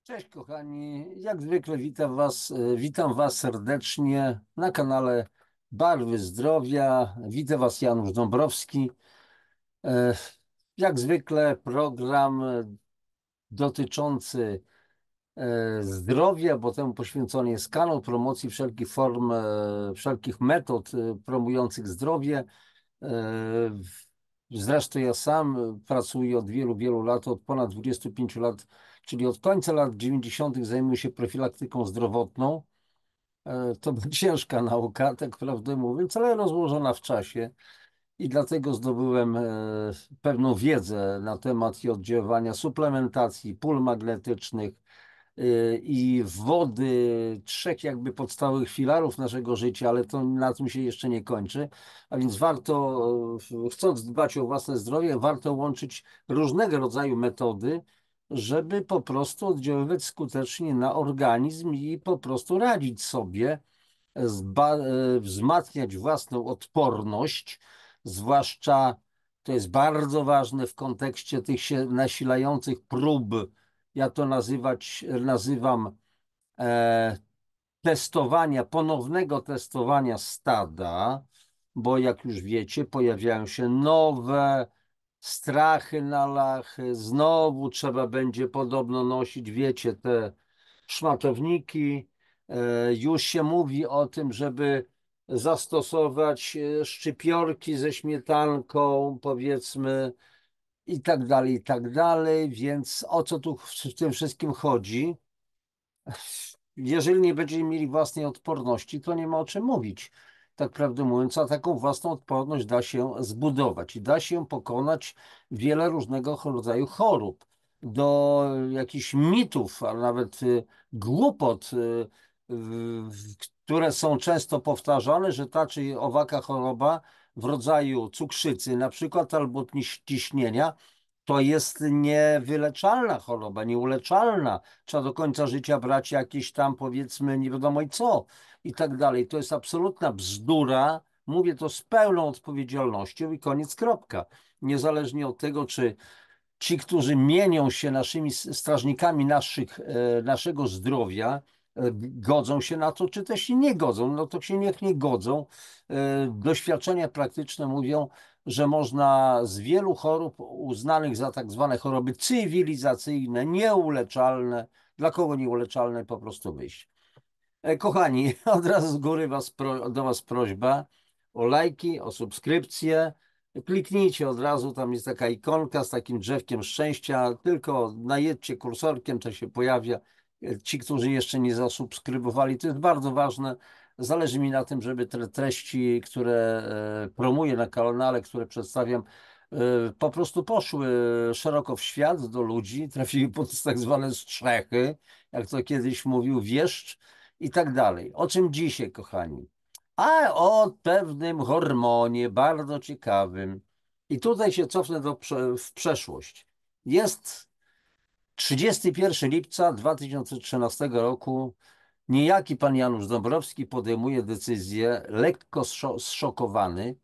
Cześć kochani, jak zwykle witam was serdecznie na kanale Barwy Zdrowia. Witam was Janusz Dąbrowski. E, Jak zwykle program dotyczący zdrowia, bo temu poświęcony jest kanał promocji wszelkich form, wszelkich metod promujących zdrowie. Zresztą ja sam pracuję od wielu, wielu lat, od ponad 25 lat, czyli od końca lat 90. zajmuję się profilaktyką zdrowotną. To była ciężka nauka, tak prawdę mówiąc, ale rozłożona w czasie i dlatego zdobyłem pewną wiedzę na temat i oddziaływania suplementacji, pól magnetycznych, i wody, trzech jakby podstawowych filarów naszego życia, ale to na tym się jeszcze nie kończy. A więc warto, chcąc dbać o własne zdrowie, warto łączyć różnego rodzaju metody, żeby po prostu oddziaływać skutecznie na organizm i po prostu radzić sobie, wzmacniać własną odporność, zwłaszcza to jest bardzo ważne w kontekście tych się nasilających prób. Ja to nazywam e, testowania, ponownego testowania stada, bo jak już wiecie, pojawiają się nowe strachy na lachy, znowu trzeba będzie podobno nosić, wiecie, te szmatowniki. Już się mówi o tym, żeby zastosować szczypiorki ze śmietanką, powiedzmy, i tak dalej, i tak dalej. Więc o co tu w tym wszystkim chodzi? Jeżeli nie będziemy mieli własnej odporności, to nie ma o czym mówić. Tak prawdę mówiąc, a taką własną odporność da się zbudować i da się pokonać wiele różnego rodzaju chorób. Do jakichś mitów, a nawet głupot, które są często powtarzane, że ta czy owaka choroba w rodzaju cukrzycy na przykład albo ciśnienia to jest niewyleczalna choroba, nieuleczalna. Trzeba do końca życia brać jakieś tam, powiedzmy, nie wiadomo i co i tak dalej. To jest absolutna bzdura. Mówię to z pełną odpowiedzialnością i koniec, kropka. Niezależnie od tego, czy ci, którzy mienią się naszymi strażnikami naszego zdrowia, godzą się na to, czy też się nie godzą. No to się niech nie godzą. Doświadczenia praktyczne mówią, że można z wielu chorób uznanych za tak zwane choroby cywilizacyjne, nieuleczalne, dla kogo nieuleczalne, po prostu wyjść. Kochani, od razu z góry do Was prośba o lajki, o subskrypcje. Kliknijcie od razu, tam jest taka ikonka z takim drzewkiem szczęścia, tylko najedźcie kursorkiem, to się pojawia. Ci, którzy jeszcze nie zasubskrybowali, to jest bardzo ważne. Zależy mi na tym, żeby te treści, które promuję na kanale, które przedstawiam, po prostu poszły szeroko w świat do ludzi, trafiły pod tak zwane strzechy, jak to kiedyś mówił wieszcz, i tak dalej. O czym dzisiaj, kochani? A o pewnym hormonie bardzo ciekawym. I tutaj się cofnę w przeszłość. Jest 31 lipca 2013 roku. Niejaki pan Janusz Dąbrowski podejmuje decyzję, lekko zszokowany,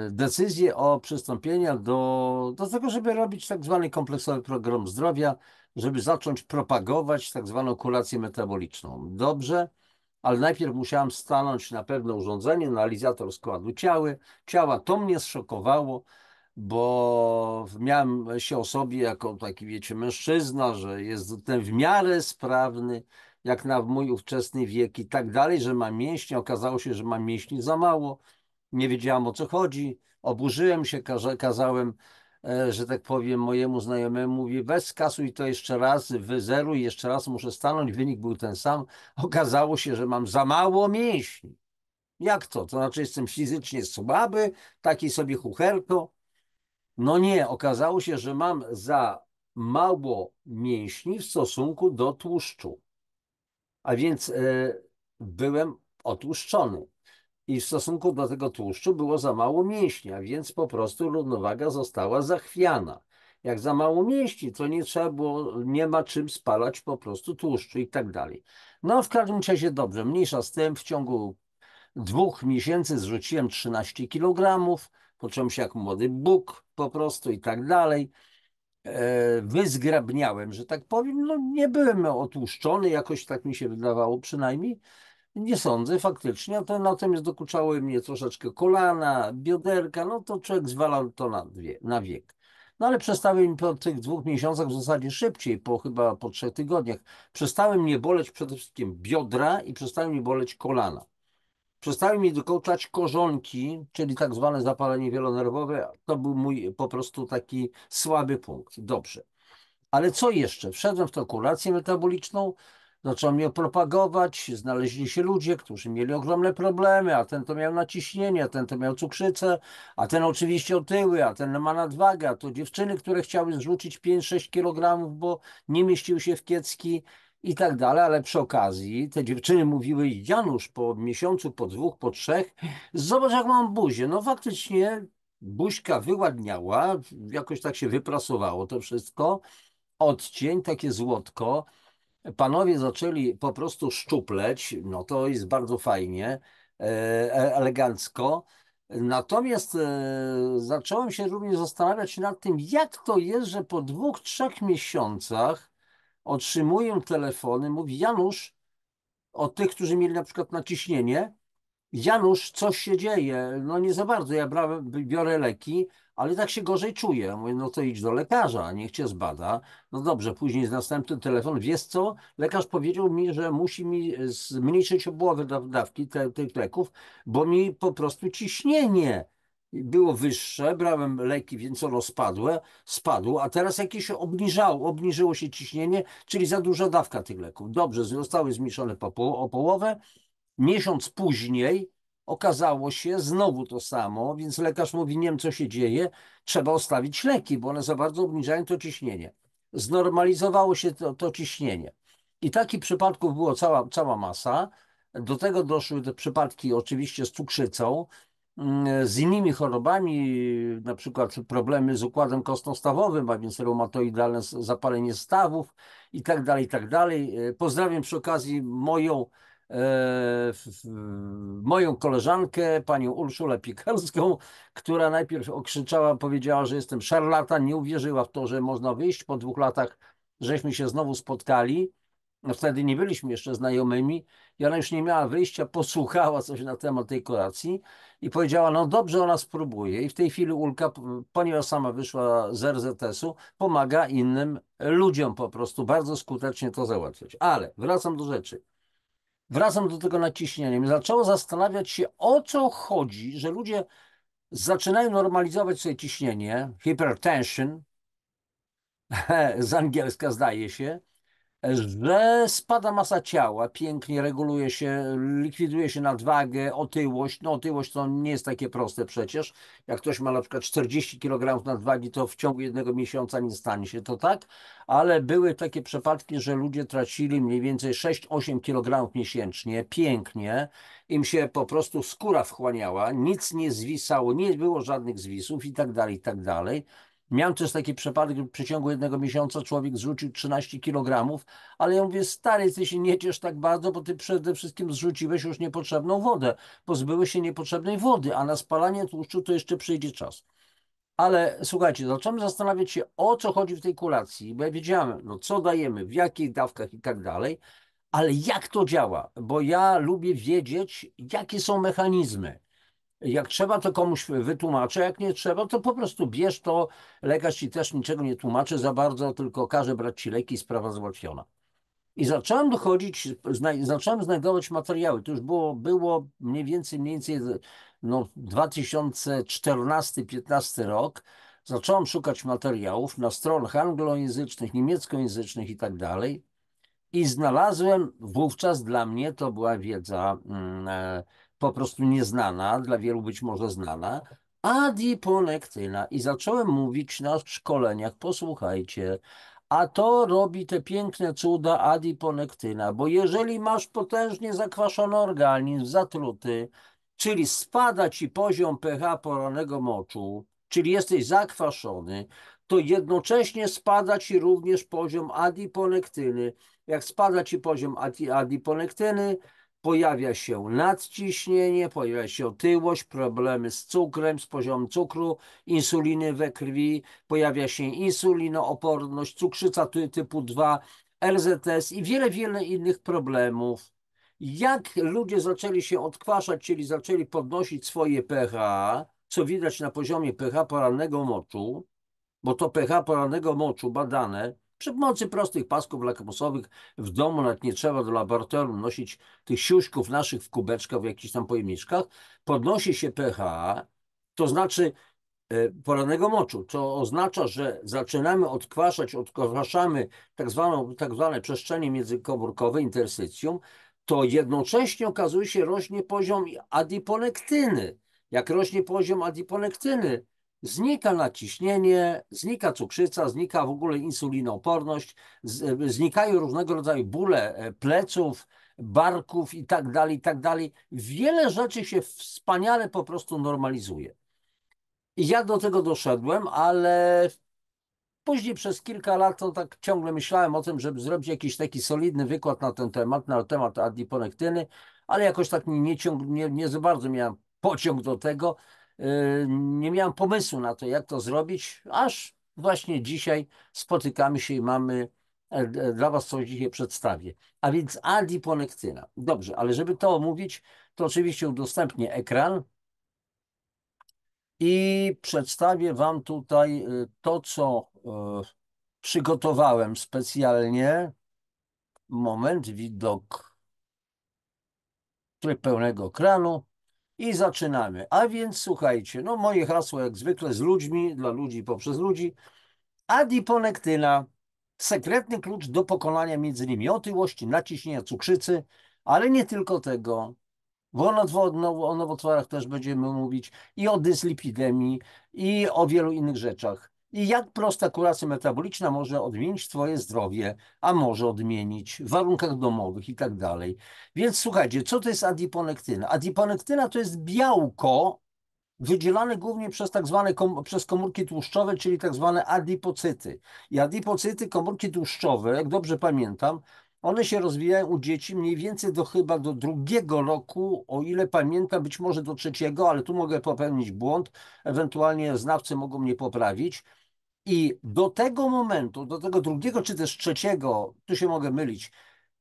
decyzję o przystąpieniu do tego, żeby robić tak zwany kompleksowy program zdrowia, żeby zacząć propagować tak zwaną kurację metaboliczną. Dobrze, ale najpierw musiałem stanąć na pewne urządzenie, analizator składu ciała. To mnie zszokowało, bo miałem się o sobie jako taki, wiecie, mężczyzna, że jest ten w miarę sprawny, jak na mój ówczesny wiek i tak dalej, że mam mięśnie. Okazało się, że mam mięśni za mało. Nie wiedziałam, o co chodzi. Oburzyłem się, kazałem, że tak powiem, mojemu znajomemu, mówię, weź skasuj to jeszcze raz, wyzeruj, jeszcze raz muszę stanąć. Wynik był ten sam. Okazało się, że mam za mało mięśni. Jak to? To znaczy jestem fizycznie słaby, taki sobie chucherko. No nie, okazało się, że mam za mało mięśni w stosunku do tłuszczu. A więc byłem otłuszczony. I w stosunku do tego tłuszczu było za mało mięśni, a więc po prostu równowaga została zachwiana. Jak za mało mięśni, to nie trzeba było, nie ma czym spalać po prostu tłuszczu i tak dalej. No w każdym razie dobrze, mniejsza z tym, w ciągu 2 miesięcy zrzuciłem 13 kg, poczułem się jak młody Bóg po prostu i tak dalej. wyzgrabniałem, że tak powiem. No, nie byłem otłuszczony, jakoś tak mi się wydawało przynajmniej. Nie sądzę faktycznie, to natomiast dokuczały mnie troszeczkę kolana, bioderka, no to człowiek zwalał to na wiek. No ale przestały mi po tych 2 miesiącach, w zasadzie szybciej, chyba po 3 tygodniach, przestały mnie boleć przede wszystkim biodra i przestały mi boleć kolana. Przestały mi dokuczać korzonki, czyli tak zwane zapalenie wielonerwowe. To był mój po prostu taki słaby punkt. Dobrze. Ale co jeszcze? Wszedłem w tę kurację metaboliczną, zacząłem ją propagować, znaleźli się ludzie, którzy mieli ogromne problemy, a ten to miał naciśnienie, a ten to miał cukrzycę, a ten oczywiście otyły, a ten ma nadwagę, a to dziewczyny, które chciały zrzucić 5-6 kg, bo nie mieściły się w kiecki i tak dalej, ale przy okazji te dziewczyny mówiły: Janusz, po miesiącu, po 2, po 3, zobacz jak mam buzię. No faktycznie buźka wyładniała, jakoś tak się wyprasowało to wszystko, odcień, takie złotko. Panowie zaczęli po prostu szczupleć, no to jest bardzo fajnie, elegancko. Natomiast zacząłem się również zastanawiać nad tym, jak to jest, że po 2, 3 miesiącach otrzymuję telefony, mówi Janusz, od tych, którzy mieli na przykład naciśnienie: Janusz, coś się dzieje. No nie za bardzo. Ja biorę leki, ale tak się gorzej czuję. Mówię: no to idź do lekarza, niech cię zbada. No dobrze, później jest następny telefon. Wiesz co? Lekarz powiedział mi, że musi mi zmniejszyć obłowę dawki tych leków, bo mi po prostu ciśnienie było wyższe. Brałem leki, więc ono spadło, a teraz jakieś się obniżyło się ciśnienie, czyli za duża dawka tych leków. Dobrze, zostały zmniejszone o połowę. Miesiąc później okazało się znowu to samo, więc lekarz mówi: nie wiem co się dzieje, trzeba ostawić leki, bo one za bardzo obniżają to ciśnienie. Znormalizowało się to ciśnienie. I takich przypadków było cała masa. Do tego doszły te przypadki oczywiście z cukrzycą, z innymi chorobami, na przykład problemy z układem kostno-stawowym, a więc reumatoidalne zapalenie stawów i tak dalej, i tak dalej. Pozdrawiam przy okazji moją koleżankę, panią Urszulę Piekarską, która najpierw okrzyczała, powiedziała, że jestem szarlatan, nie uwierzyła w to, że można wyjść. Po 2 latach żeśmy się znowu spotkali. No wtedy nie byliśmy jeszcze znajomymi i ona już nie miała wyjścia, posłuchała coś na temat tej kolacji i powiedziała: no dobrze, ona spróbuje. I w tej chwili Ulka, ponieważ sama wyszła z RZS-u, pomaga innym ludziom po prostu bardzo skutecznie to załatwiać. Ale wracam do rzeczy. Wracam do tego naciśnienia. Mnie zaczęło zastanawiać się, o co chodzi, że ludzie zaczynają normalizować sobie ciśnienie, hypertension, z angielska zdaje się, że spada masa ciała, pięknie reguluje się, likwiduje się nadwagę, otyłość. No otyłość to nie jest takie proste przecież. Jak ktoś ma na przykład 40 kg nadwagi, to w ciągu 1 miesiąca nie stanie się to tak, ale były takie przypadki, że ludzie tracili mniej więcej 6-8 kg miesięcznie, pięknie, im się po prostu skóra wchłaniała, nic nie zwisało, nie było żadnych zwisów i tak dalej, i tak dalej. Miałem też taki przypadek, że w przeciągu 1 miesiąca człowiek zrzucił 13 kg, ale ja mówię: stary, ty się nie ciesz tak bardzo, bo ty przede wszystkim zrzuciłeś już niepotrzebną wodę. Pozbyłeś się niepotrzebnej wody, a na spalanie tłuszczu to jeszcze przyjdzie czas. Ale słuchajcie, zacząłem zastanawiać się, o co chodzi w tej kolacji, bo ja wiedziałem, no co dajemy, w jakich dawkach i tak dalej, ale jak to działa, bo ja lubię wiedzieć, jakie są mechanizmy. Jak trzeba, to komuś wytłumaczę, jak nie trzeba, to po prostu bierz to. Lekarz ci też niczego nie tłumaczy za bardzo, tylko każe brać ci leki i sprawa załatwiona. I zacząłem dochodzić, zacząłem znajdować materiały. To już było mniej więcej no, 2014-15 rok. Zacząłem szukać materiałów na stronach anglojęzycznych, niemieckojęzycznych i tak dalej. I znalazłem wówczas, dla mnie to była wiedza po prostu nieznana, dla wielu być może znana, adiponektyna. I zacząłem mówić na szkoleniach: posłuchajcie, a to robi te piękne cuda adiponektyna, bo jeżeli masz potężnie zakwaszony organizm, zatruty, czyli spada ci poziom pH porannego moczu, czyli jesteś zakwaszony, to jednocześnie spada ci również poziom adiponektyny. Jak spada ci poziom adiponektyny, pojawia się nadciśnienie, pojawia się otyłość, problemy z cukrem, z poziomem cukru, insuliny we krwi, pojawia się insulinooporność, cukrzyca typu 2, LZS i wiele, wiele innych problemów. Jak ludzie zaczęli się odkwaszać, czyli zaczęli podnosić swoje pH, co widać na poziomie pH porannego moczu, bo to pH porannego moczu badane przy pomocy prostych pasków lakmusowych w domu, nawet nie trzeba do laboratorium nosić tych siuśków naszych w kubeczkach, w jakichś tam pojemniczkach, podnosi się pH, to znaczy porannego moczu, co oznacza, że zaczynamy odkwaszamy tak zwane przestrzenie międzykomórkowe, interstycjum, to jednocześnie okazuje się rośnie poziom adiponektyny. Jak rośnie poziom adiponektyny, znika nadciśnienie, znika cukrzyca, znika w ogóle insulinooporność, znikają różnego rodzaju bóle pleców, barków i tak dalej, i tak dalej. Wiele rzeczy się wspaniale po prostu normalizuje. I ja do tego doszedłem, ale później przez kilka lat to tak ciągle myślałem o tym, żeby zrobić jakiś taki solidny wykład na ten temat, na temat adiponektyny, ale jakoś tak nie za bardzo miałem pociąg do tego. Nie miałem pomysłu na to, jak to zrobić, aż właśnie dzisiaj spotykamy się i mamy dla Was coś dzisiaj przedstawię. A więc adiponektyna. Dobrze, ale żeby to omówić, to oczywiście udostępnię ekran. I przedstawię Wam tutaj to, co przygotowałem specjalnie. Moment, widok tryb pełnego ekranu i zaczynamy. A więc słuchajcie, no moje hasło jak zwykle z ludźmi, dla ludzi poprzez ludzi. Adiponektyna, sekretny klucz do pokonania m.in. otyłości, naciśnienia, cukrzycy, ale nie tylko tego. O nowotworach też będziemy mówić i o dyslipidemii i o wielu innych rzeczach. I jak prosta kuracja metaboliczna może odmienić Twoje zdrowie, a może odmienić w warunkach domowych i tak dalej. Więc słuchajcie, co to jest adiponektyna? Adiponektyna to jest białko wydzielane głównie przez przez komórki tłuszczowe, czyli tak zwane adipocyty. I adipocyty, komórki tłuszczowe, jak dobrze pamiętam, one się rozwijają u dzieci mniej więcej chyba do 2 roku, o ile pamiętam, być może do 3, ale tu mogę popełnić błąd, ewentualnie znawcy mogą mnie poprawić. I do tego momentu, do tego 2 czy też 3, tu się mogę mylić,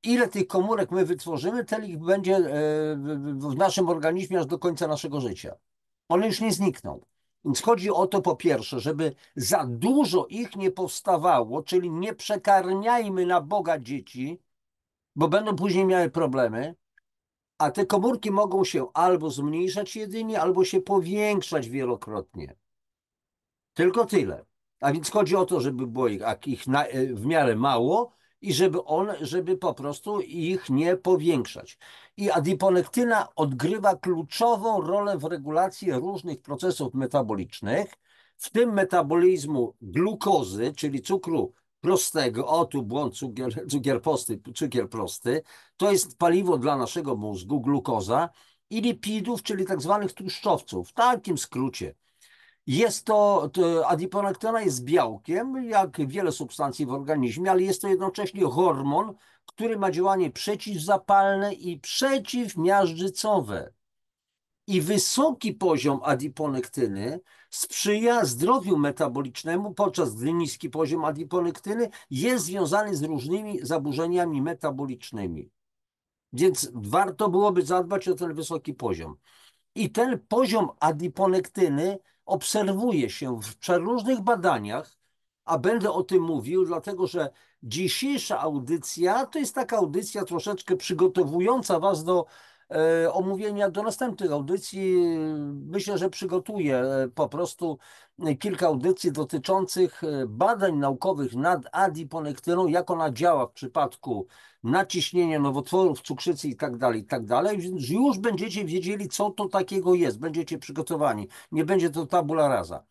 ile tych komórek my wytworzymy, tyle ich będzie w naszym organizmie aż do końca naszego życia. One już nie znikną. Więc chodzi o to po pierwsze, żeby za dużo ich nie powstawało, czyli nie przekarmiajmy na Boga dzieci, bo będą później miały problemy, a te komórki mogą się albo zmniejszać jedynie, albo się powiększać wielokrotnie. Tylko tyle. A więc chodzi o to, żeby było ich w miarę mało i żeby po prostu ich nie powiększać. I adiponektyna odgrywa kluczową rolę w regulacji różnych procesów metabolicznych, w tym metabolizmu glukozy, czyli cukru prostego, o tu błąd, cukier prosty, to jest paliwo dla naszego mózgu, glukoza, i lipidów, czyli tak zwanych tłuszczowców, w takim skrócie. Adiponektyna jest białkiem, jak wiele substancji w organizmie, ale jest to jednocześnie hormon, który ma działanie przeciwzapalne i przeciwmiażdżycowe. I wysoki poziom adiponektyny sprzyja zdrowiu metabolicznemu, podczas gdy niski poziom adiponektyny jest związany z różnymi zaburzeniami metabolicznymi. Więc warto byłoby zadbać o ten wysoki poziom. I ten poziom adiponektyny obserwuje się w przeróżnych badaniach, a będę o tym mówił, dlatego że dzisiejsza audycja to jest taka audycja troszeczkę przygotowująca Was do omówienia do następnych audycji. Myślę, że przygotuję po prostu kilka audycji dotyczących badań naukowych nad adiponektyną, jak ona działa w przypadku naciśnienia, nowotworów, cukrzycy i tak dalej, więc już będziecie wiedzieli, co to takiego jest, będziecie przygotowani, nie będzie to tabula rasa.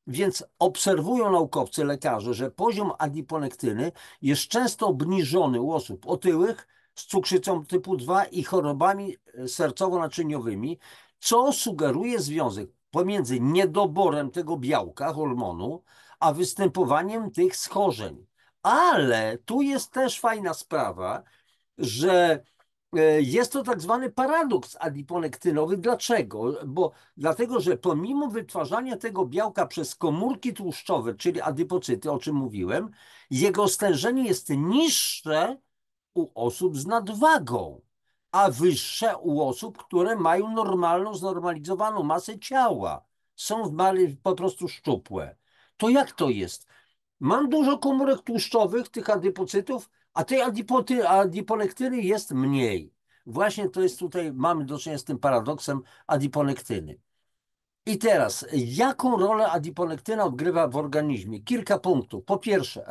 Więc obserwują naukowcy, lekarze, że poziom adiponektyny jest często obniżony u osób otyłych z cukrzycą typu 2 i chorobami sercowo-naczyniowymi, co sugeruje związek pomiędzy niedoborem tego białka, hormonu, a występowaniem tych schorzeń. Ale tu jest też fajna sprawa, że Jest to tak zwany paradoks adiponektynowy. Dlaczego? Dlatego, że pomimo wytwarzania tego białka przez komórki tłuszczowe, czyli adipocyty, o czym mówiłem, jego stężenie jest niższe u osób z nadwagą, a wyższe u osób, które mają normalną, znormalizowaną masę ciała. Są po prostu szczupłe. To jak to jest? Mam dużo komórek tłuszczowych, tych adipocytów, a tej adiponektyny jest mniej. Właśnie to jest tutaj, mamy do czynienia z tym paradoksem adiponektyny. I teraz, jaką rolę adiponektyna odgrywa w organizmie? Kilka punktów. Po pierwsze,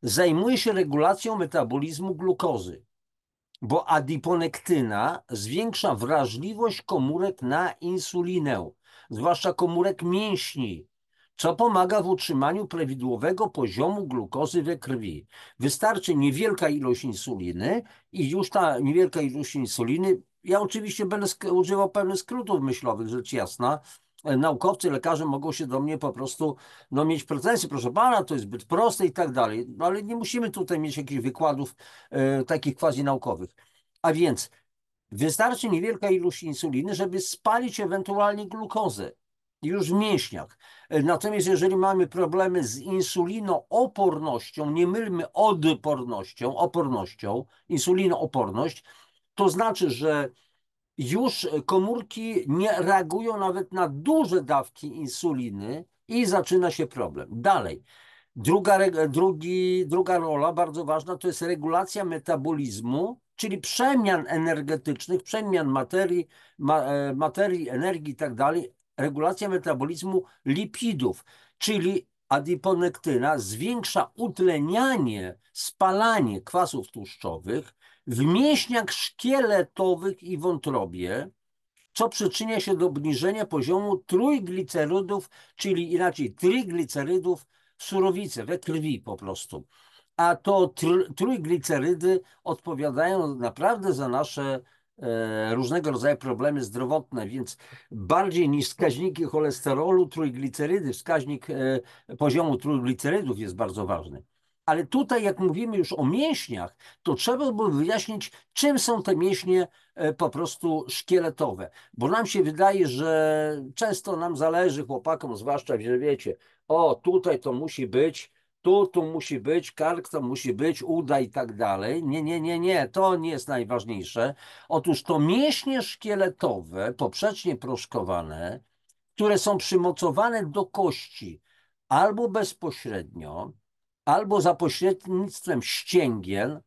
zajmuje się regulacją metabolizmu glukozy, bo adiponektyna zwiększa wrażliwość komórek na insulinę, zwłaszcza komórek mięśni, co pomaga w utrzymaniu prawidłowego poziomu glukozy we krwi. Wystarczy niewielka ilość insuliny i już ta niewielka ilość insuliny, ja oczywiście będę używał pewnych skrótów myślowych, rzecz jasna. Naukowcy, lekarze mogą się do mnie po prostu mieć pretensje, proszę pana, to jest zbyt proste i tak dalej, ale nie musimy tutaj mieć jakichś wykładów takich quasi-naukowych. A więc wystarczy niewielka ilość insuliny, żeby spalić ewentualnie glukozę już w mięśniach. Natomiast jeżeli mamy problemy z insulinoopornością, nie mylmy odpornością, opornością, insulinooporność, to znaczy, że już komórki nie reagują nawet na duże dawki insuliny i zaczyna się problem. Dalej. Druga rola, bardzo ważna, to jest regulacja metabolizmu, czyli przemian energetycznych, przemian materii, energii i tak dalej, regulacja metabolizmu lipidów, czyli adiponektyna zwiększa utlenianie, spalanie kwasów tłuszczowych w mięśniach szkieletowych i wątrobie, co przyczynia się do obniżenia poziomu trójglicerydów, czyli inaczej triglicerydów w surowicy, we krwi po prostu. A to trójglicerydy odpowiadają naprawdę za nasze różnego rodzaju problemy zdrowotne, więc bardziej niż wskaźniki cholesterolu, trójglicerydy, wskaźnik poziomu trójglicerydów jest bardzo ważny. Ale tutaj, jak mówimy już o mięśniach, to trzeba by wyjaśnić, czym są te mięśnie po prostu szkieletowe. Bo nam się wydaje, że często nam zależy, chłopakom zwłaszcza, że wiecie, o tutaj to musi być, tu musi być, kark to musi być, uda i tak dalej. Nie, nie, nie, nie, to nie jest najważniejsze. Otóż to mięśnie szkieletowe, poprzecznie proszkowane, które są przymocowane do kości albo bezpośrednio, albo za pośrednictwem ścięgien,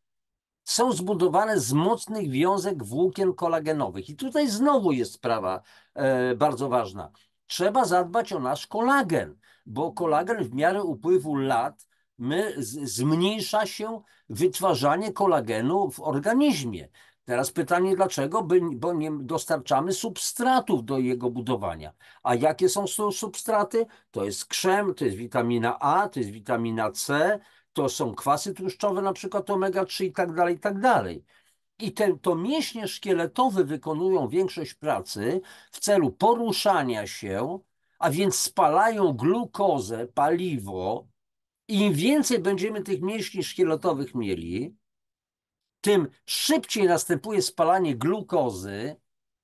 są zbudowane z mocnych wiązek włókien kolagenowych. I tutaj znowu jest sprawa bardzo ważna. Trzeba zadbać o nasz kolagen, bo kolagen w miarę upływu lat zmniejsza się wytwarzanie kolagenu w organizmie. Teraz pytanie dlaczego? Bo nie dostarczamy substratów do jego budowania. A jakie są substraty? To jest krzem, to jest witamina A, to jest witamina C, to są kwasy tłuszczowe, na przykład omega-3 i tak dalej, i tak dalej. I to mięśnie szkieletowe wykonują większość pracy w celu poruszania się, a więc spalają glukozę, paliwo. I im więcej będziemy tych mięśni szkieletowych mieli, tym szybciej następuje spalanie glukozy.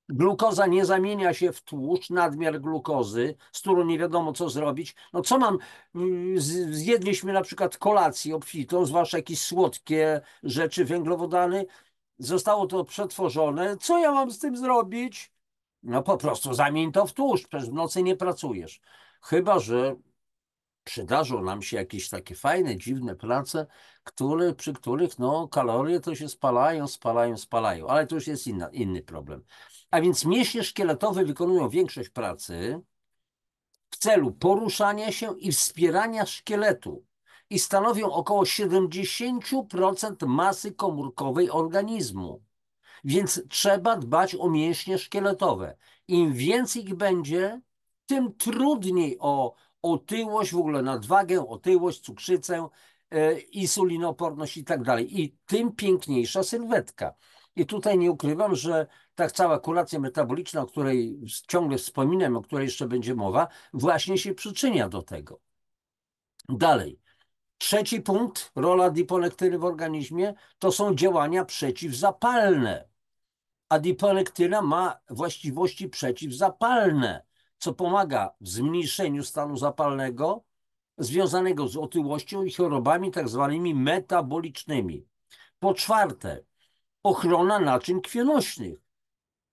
Glukoza nie zamienia się w tłuszcz, nadmiar glukozy, z którą nie wiadomo co zrobić. No co mam, zjedliśmy na przykład kolację obfitą, zwłaszcza jakieś słodkie rzeczy, węglowodany, zostało to przetworzone. Co ja mam z tym zrobić? No po prostu zamień to w tłuszcz, przecież w nocy nie pracujesz. Chyba że przydarzą nam się jakieś takie fajne, dziwne prace, przy których no, kalorie to się spalają, spalają, spalają, ale to już jest inny problem. A więc mięśnie szkieletowe wykonują większość pracy w celu poruszania się i wspierania szkieletu i stanowią około 70% masy komórkowej organizmu. Więc trzeba dbać o mięśnie szkieletowe. Im więcej ich będzie, tym trudniej o otyłość, w ogóle nadwagę, otyłość, cukrzycę, insulinoporność i tak dalej. I tym piękniejsza sylwetka. I tutaj nie ukrywam, że ta cała kuracja metaboliczna, o której ciągle wspominam, o której jeszcze będzie mowa, właśnie się przyczynia do tego. Dalej. Trzeci punkt, rola adiponektyny w organizmie, to są działania przeciwzapalne. Adiponektyna ma właściwości przeciwzapalne, co pomaga w zmniejszeniu stanu zapalnego związanego z otyłością i chorobami tak zwanymi metabolicznymi. Po czwarte, ochrona naczyń krwionośnych,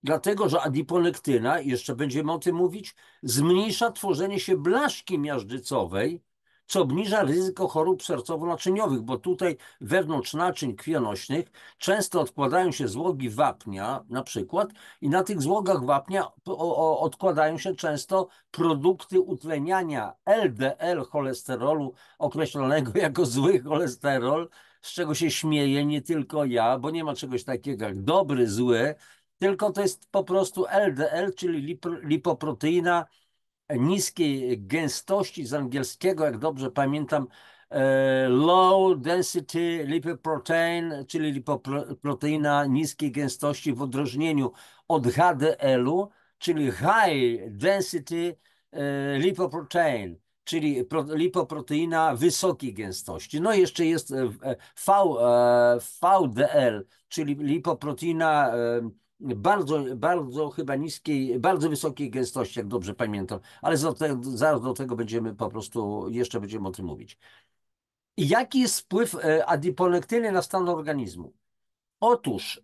dlatego że adiponektyna, jeszcze będziemy o tym mówić, zmniejsza tworzenie się blaszki miażdżycowej, co obniża ryzyko chorób sercowo-naczyniowych, bo tutaj wewnątrz naczyń krwionośnych często odkładają się złogi wapnia na przykład i na tych złogach wapnia odkładają się często produkty utleniania LDL cholesterolu, określonego jako zły cholesterol, z czego się śmieję nie tylko ja, bo nie ma czegoś takiego jak dobry, zły, tylko to jest po prostu LDL, czyli lipoproteina niskiej gęstości, z angielskiego, jak dobrze pamiętam, low density lipoprotein, czyli lipoproteina niskiej gęstości w odróżnieniu od HDL-u, czyli high density lipoprotein, czyli lipoproteina wysokiej gęstości. No i jeszcze jest VDL, czyli lipoproteina bardzo chyba niskiej, bardzo wysokiej gęstości, jak dobrze pamiętam, ale zaraz do tego będziemy po prostu, jeszcze będziemy o tym mówić. I jaki jest wpływ adiponektyny na stan organizmu? Otóż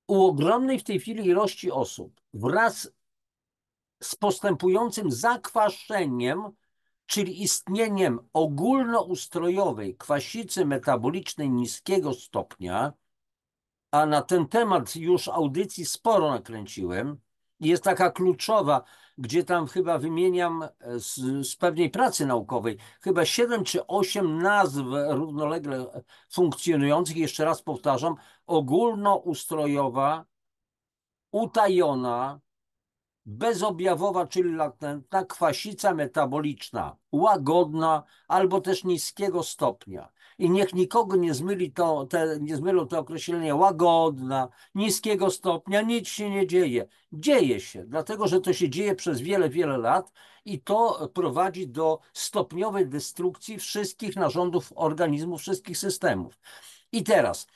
u ogromnej w tej chwili ilości osób wraz z postępującym zakwaszeniem, czyli istnieniem ogólnoustrojowej kwasicy metabolicznej niskiego stopnia, a na ten temat już audycji sporo nakręciłem. Jest taka kluczowa, gdzie tam chyba wymieniam z pewnej pracy naukowej, chyba 7 czy 8 nazw równolegle funkcjonujących. Jeszcze raz powtarzam, ogólnoustrojowa, utajona, bezobjawowa, czyli latentna, kwasica metaboliczna, łagodna albo też niskiego stopnia. I niech nikogo nie zmyli nie zmylą te określenia łagodna, niskiego stopnia, nic się nie dzieje. Dzieje się, dlatego że to się dzieje przez wiele, wiele lat i to prowadzi do stopniowej destrukcji wszystkich narządów organizmu, wszystkich systemów. I teraz,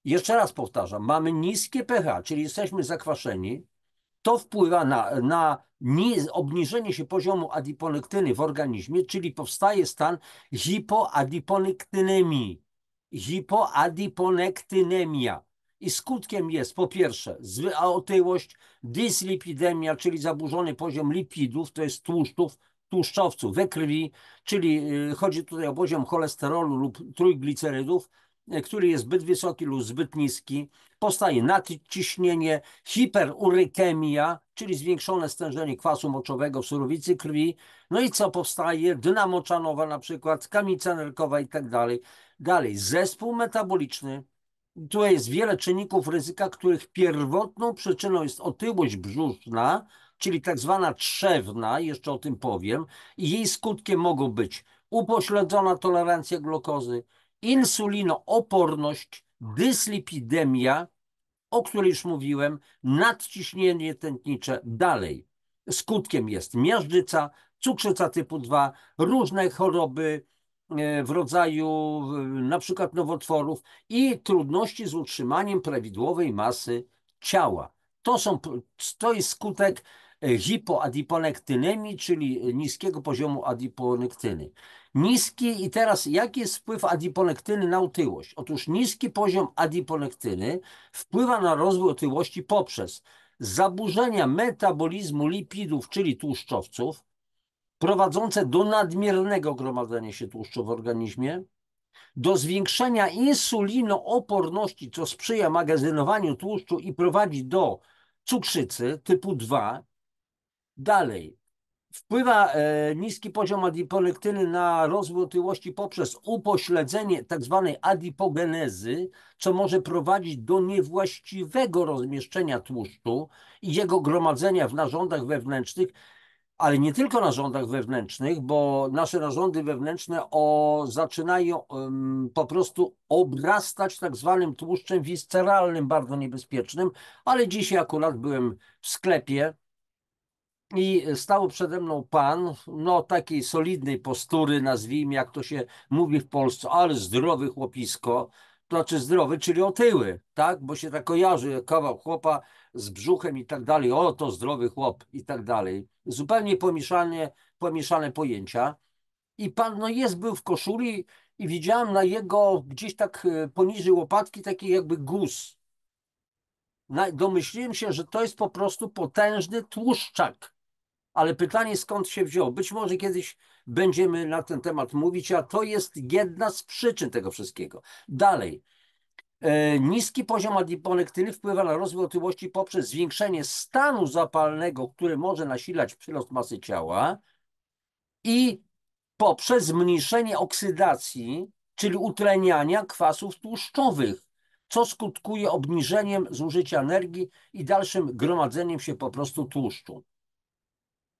jeszcze raz powtarzam, mamy niskie pH, czyli jesteśmy zakwaszeni, to wpływa na obniżenie się poziomu adiponektyny w organizmie, czyli powstaje stan hipoadiponektynemii. Hipoadiponektynemia. I skutkiem jest po pierwsze otyłość, dyslipidemia, czyli zaburzony poziom lipidów, to jest tłuszczowców we krwi, czyli chodzi tutaj o poziom cholesterolu lub trójglicerydów, który jest zbyt wysoki lub zbyt niski. Powstaje nadciśnienie, hiperurykemia, czyli zwiększone stężenie kwasu moczowego w surowicy krwi. No i co powstaje? Dna moczanowa na przykład, kamica nerkowa i tak dalej. Dalej, zespół metaboliczny. Tu jest wiele czynników ryzyka, których pierwotną przyczyną jest otyłość brzuszna, czyli tak zwana trzewna, jeszcze o tym powiem, i jej skutkiem mogą być upośledzona tolerancja glukozy, insulinooporność, dyslipidemia, o której już mówiłem, nadciśnienie tętnicze. Dalej, skutkiem jest miażdżyca, cukrzyca typu 2, różne choroby w rodzaju na przykład nowotworów i trudności z utrzymaniem prawidłowej masy ciała. To jest skutek hipoadiponektynemii, czyli niskiego poziomu adiponektyny. I teraz jaki jest wpływ adiponektyny na otyłość? Otóż niski poziom adiponektyny wpływa na rozwój otyłości poprzez zaburzenia metabolizmu lipidów, czyli tłuszczowców, prowadzące do nadmiernego gromadzenia się tłuszczu w organizmie, do zwiększenia insulinooporności, co sprzyja magazynowaniu tłuszczu i prowadzi do cukrzycy typu 2. Dalej, wpływa niski poziom adiponektyny na rozwój otyłości poprzez upośledzenie tzw. adipogenezy, co może prowadzić do niewłaściwego rozmieszczenia tłuszczu i jego gromadzenia w narządach wewnętrznych, ale nie tylko narządach wewnętrznych, bo nasze narządy wewnętrzne zaczynają po prostu obrastać tak zwanym tłuszczem wisceralnym, bardzo niebezpiecznym, ale dzisiaj akurat byłem w sklepie i stał przede mną pan, no takiej solidnej postury, nazwijmy, jak to się mówi w Polsce, ale zdrowy chłopisko. to znaczy zdrowy, czyli otyły, tak? Bo się tak kojarzy kawał chłopa z brzuchem i tak dalej, o to zdrowy chłop i tak dalej. Zupełnie pomieszane pojęcia. I pan no był w koszuli i widziałem na jego gdzieś tak poniżej łopatki taki jakby guz. Domyśliłem się, że to jest po prostu potężny tłuszczak. Ale pytanie, skąd się wziął? Być może kiedyś będziemy na ten temat mówić, a to jest jedna z przyczyn tego wszystkiego. Dalej. Niski poziom adiponektyny wpływa na rozwój otyłości poprzez zwiększenie stanu zapalnego, który może nasilać przyrost masy ciała i poprzez zmniejszenie oksydacji, czyli utleniania kwasów tłuszczowych, co skutkuje obniżeniem zużycia energii i dalszym gromadzeniem się po prostu tłuszczu.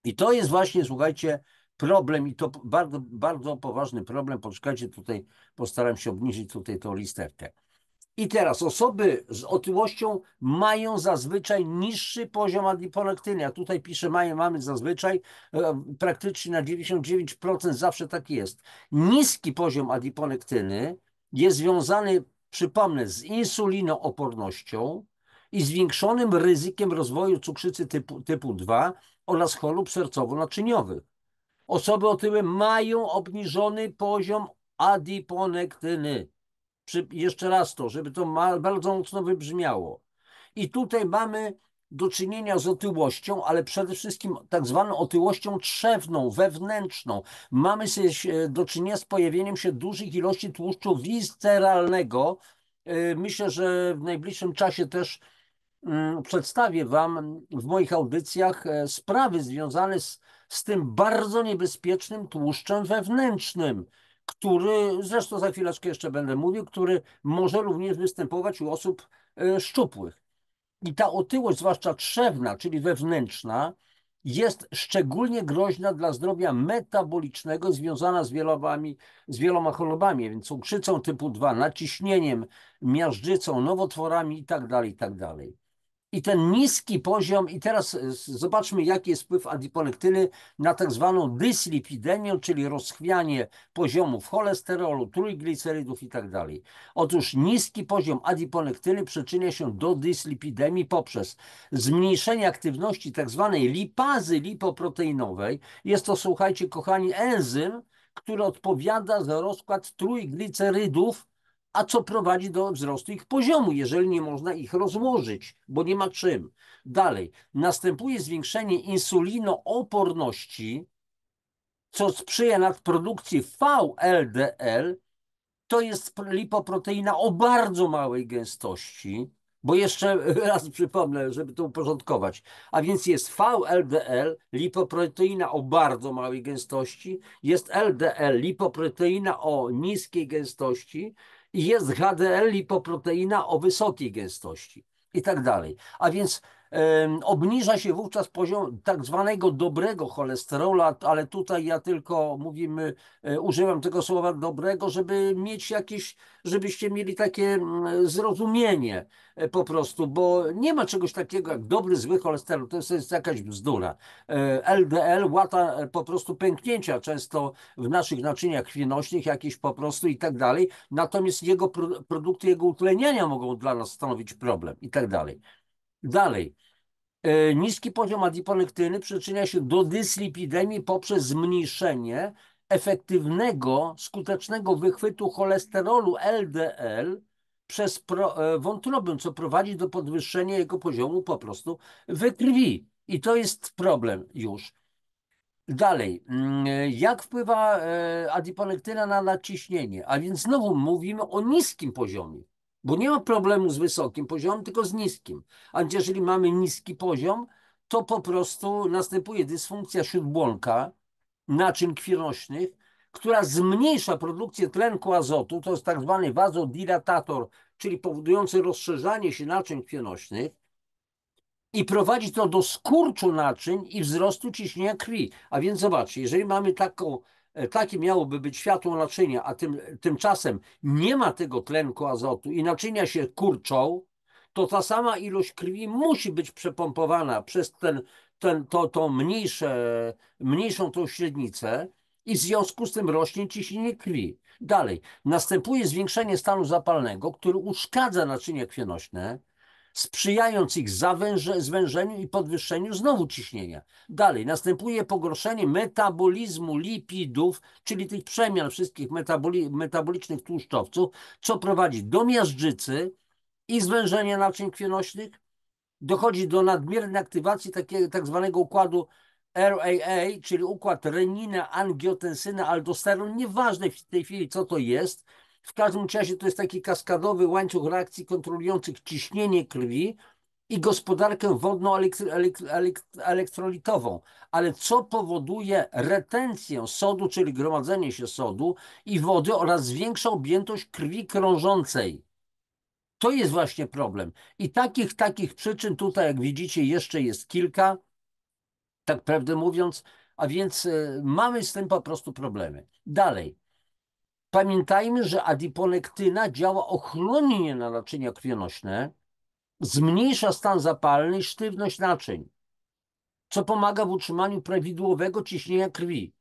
I to jest właśnie, słuchajcie, problem i to bardzo, bardzo poważny problem. Poczekajcie tutaj, postaram się obniżyć tutaj tą listewkę. I teraz osoby z otyłością mają zazwyczaj niższy poziom adiponektyny. Ja tutaj piszę, mamy zazwyczaj, praktycznie na 99% zawsze tak jest. Niski poziom adiponektyny jest związany, przypomnę, z insulinoopornością i zwiększonym ryzykiem rozwoju cukrzycy typu 2 oraz chorób sercowo-naczyniowych. Osoby otyłe mają obniżony poziom adiponektyny. Jeszcze raz to, żeby to bardzo mocno wybrzmiało. I tutaj mamy do czynienia z otyłością, ale przede wszystkim tak zwaną otyłością trzewną, wewnętrzną. Mamy do czynienia z pojawieniem się dużych ilości tłuszczu visceralnego. Myślę, że w najbliższym czasie też przedstawię Wam w moich audycjach sprawy związane z tym bardzo niebezpiecznym tłuszczem wewnętrznym, który, zresztą za chwileczkę jeszcze będę mówił, który może również występować u osób szczupłych. I ta otyłość, zwłaszcza trzewna, czyli wewnętrzna, jest szczególnie groźna dla zdrowia metabolicznego, związana z wieloma chorobami, więc cukrzycą typu 2, naciśnieniem, miażdżycą, nowotworami itd., itd. I ten niski poziom, i teraz zobaczmy, jaki jest wpływ adiponektyny na tak zwaną dyslipidemię, czyli rozchwianie poziomów cholesterolu, trójglicerydów i tak dalej. Otóż niski poziom adiponektyny przyczynia się do dyslipidemii poprzez zmniejszenie aktywności tak zwanej lipazy lipoproteinowej. Jest to, słuchajcie, kochani, enzym, który odpowiada za rozkład trójglicerydów, a co prowadzi do wzrostu ich poziomu, jeżeli nie można ich rozłożyć, bo nie ma czym. Dalej, następuje zwiększenie insulinooporności, co sprzyja nadprodukcji VLDL, to jest lipoproteina o bardzo małej gęstości, bo jeszcze raz przypomnę, żeby to uporządkować. A więc jest VLDL, lipoproteina o bardzo małej gęstości, jest LDL, lipoproteina o niskiej gęstości i jest HDL, lipoproteina o wysokiej gęstości i tak dalej. A więc obniża się wówczas poziom tak zwanego dobrego cholesterolu, ale tutaj ja tylko używam tego słowa dobrego, żeby mieć jakieś, żebyście mieli takie zrozumienie po prostu, bo nie ma czegoś takiego jak dobry, zły cholesterol, to jest jakaś bzdura. LDL łata po prostu pęknięcia często w naszych naczyniach krwionośnych jakieś po prostu i tak dalej, natomiast jego produkty, jego utleniania mogą dla nas stanowić problem i tak dalej. Dalej. Niski poziom adiponektyny przyczynia się do dyslipidemii poprzez zmniejszenie efektywnego, skutecznego wychwytu cholesterolu LDL przez wątrobę, co prowadzi do podwyższenia jego poziomu po prostu we krwi. I to jest problem już. Dalej, jak wpływa adiponektyna na naciśnienie? A więc znowu mówimy o niskim poziomie, bo nie ma problemu z wysokim poziomem, tylko z niskim. A więc jeżeli mamy niski poziom, to po prostu następuje dysfunkcja śródbłonka, naczyń krwionośnych, która zmniejsza produkcję tlenku azotu, to jest tak zwany wazodilatator, czyli powodujący rozszerzanie się naczyń krwionośnych, i prowadzi to do skurczu naczyń i wzrostu ciśnienia krwi. A więc zobaczcie, jeżeli mamy takie miałoby być światło naczynia, a tymczasem nie ma tego tlenku azotu i naczynia się kurczą, to ta sama ilość krwi musi być przepompowana przez tą mniejszą tą średnicę i w związku z tym rośnie ciśnienie krwi. Dalej, następuje zwiększenie stanu zapalnego, który uszkadza naczynia krwionośne, sprzyjając ich zwężeniu i podwyższeniu znowu ciśnienia. Dalej, następuje pogorszenie metabolizmu lipidów, czyli tych przemian wszystkich metabolicznych tłuszczowców, co prowadzi do miażdżycy i zwężenia naczyń krwionośnych. Dochodzi do nadmiernej aktywacji takiego tak zwanego układu RAA, czyli układ renina, angiotensyna, aldosteron. Nieważne w tej chwili, co to jest. W każdym razie to jest taki kaskadowy łańcuch reakcji kontrolujących ciśnienie krwi i gospodarkę wodno-elektrolitową. Ale co powoduje retencję sodu, czyli gromadzenie się sodu i wody oraz większą objętość krwi krążącej? To jest właśnie problem. I takich przyczyn tutaj, jak widzicie, jeszcze jest kilka, tak prawdę mówiąc, a więc mamy z tym po prostu problemy. Dalej. Pamiętajmy, że adiponektyna działa ochronnie na naczynia krwionośne, zmniejsza stan zapalny i sztywność naczyń, co pomaga w utrzymaniu prawidłowego ciśnienia krwi.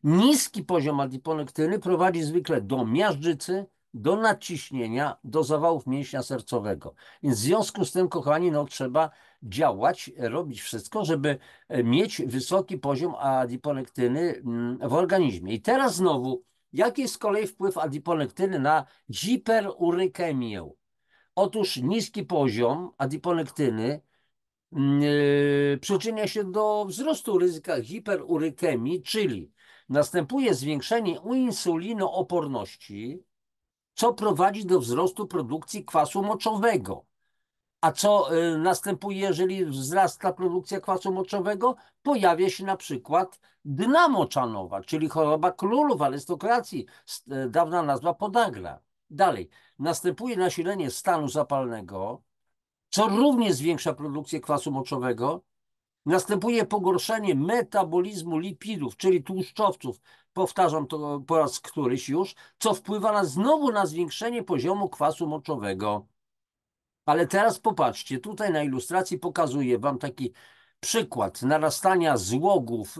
Niski poziom adiponektyny prowadzi zwykle do miażdżycy, do nadciśnienia, do zawałów mięśnia sercowego. Więc w związku z tym, kochani, no trzeba działać, robić wszystko, żeby mieć wysoki poziom adiponektyny w organizmie. I teraz znowu, jaki jest z kolei wpływ adiponektyny na hiperurykemię? Otóż niski poziom adiponektyny przyczynia się do wzrostu ryzyka hiperurykemii, czyli następuje zwiększenie insulinooporności, co prowadzi do wzrostu produkcji kwasu moczowego. A co następuje, jeżeli wzrasta produkcja kwasu moczowego? Pojawia się na przykład dna moczanowa, czyli choroba królów arystokracji, dawna nazwa podagra. Dalej, następuje nasilenie stanu zapalnego, co również zwiększa produkcję kwasu moczowego. Następuje pogorszenie metabolizmu lipidów, czyli tłuszczowców, powtarzam to po raz któryś już, co wpływa znowu na zwiększenie poziomu kwasu moczowego. Ale teraz popatrzcie, tutaj na ilustracji pokazuję wam taki przykład narastania złogów,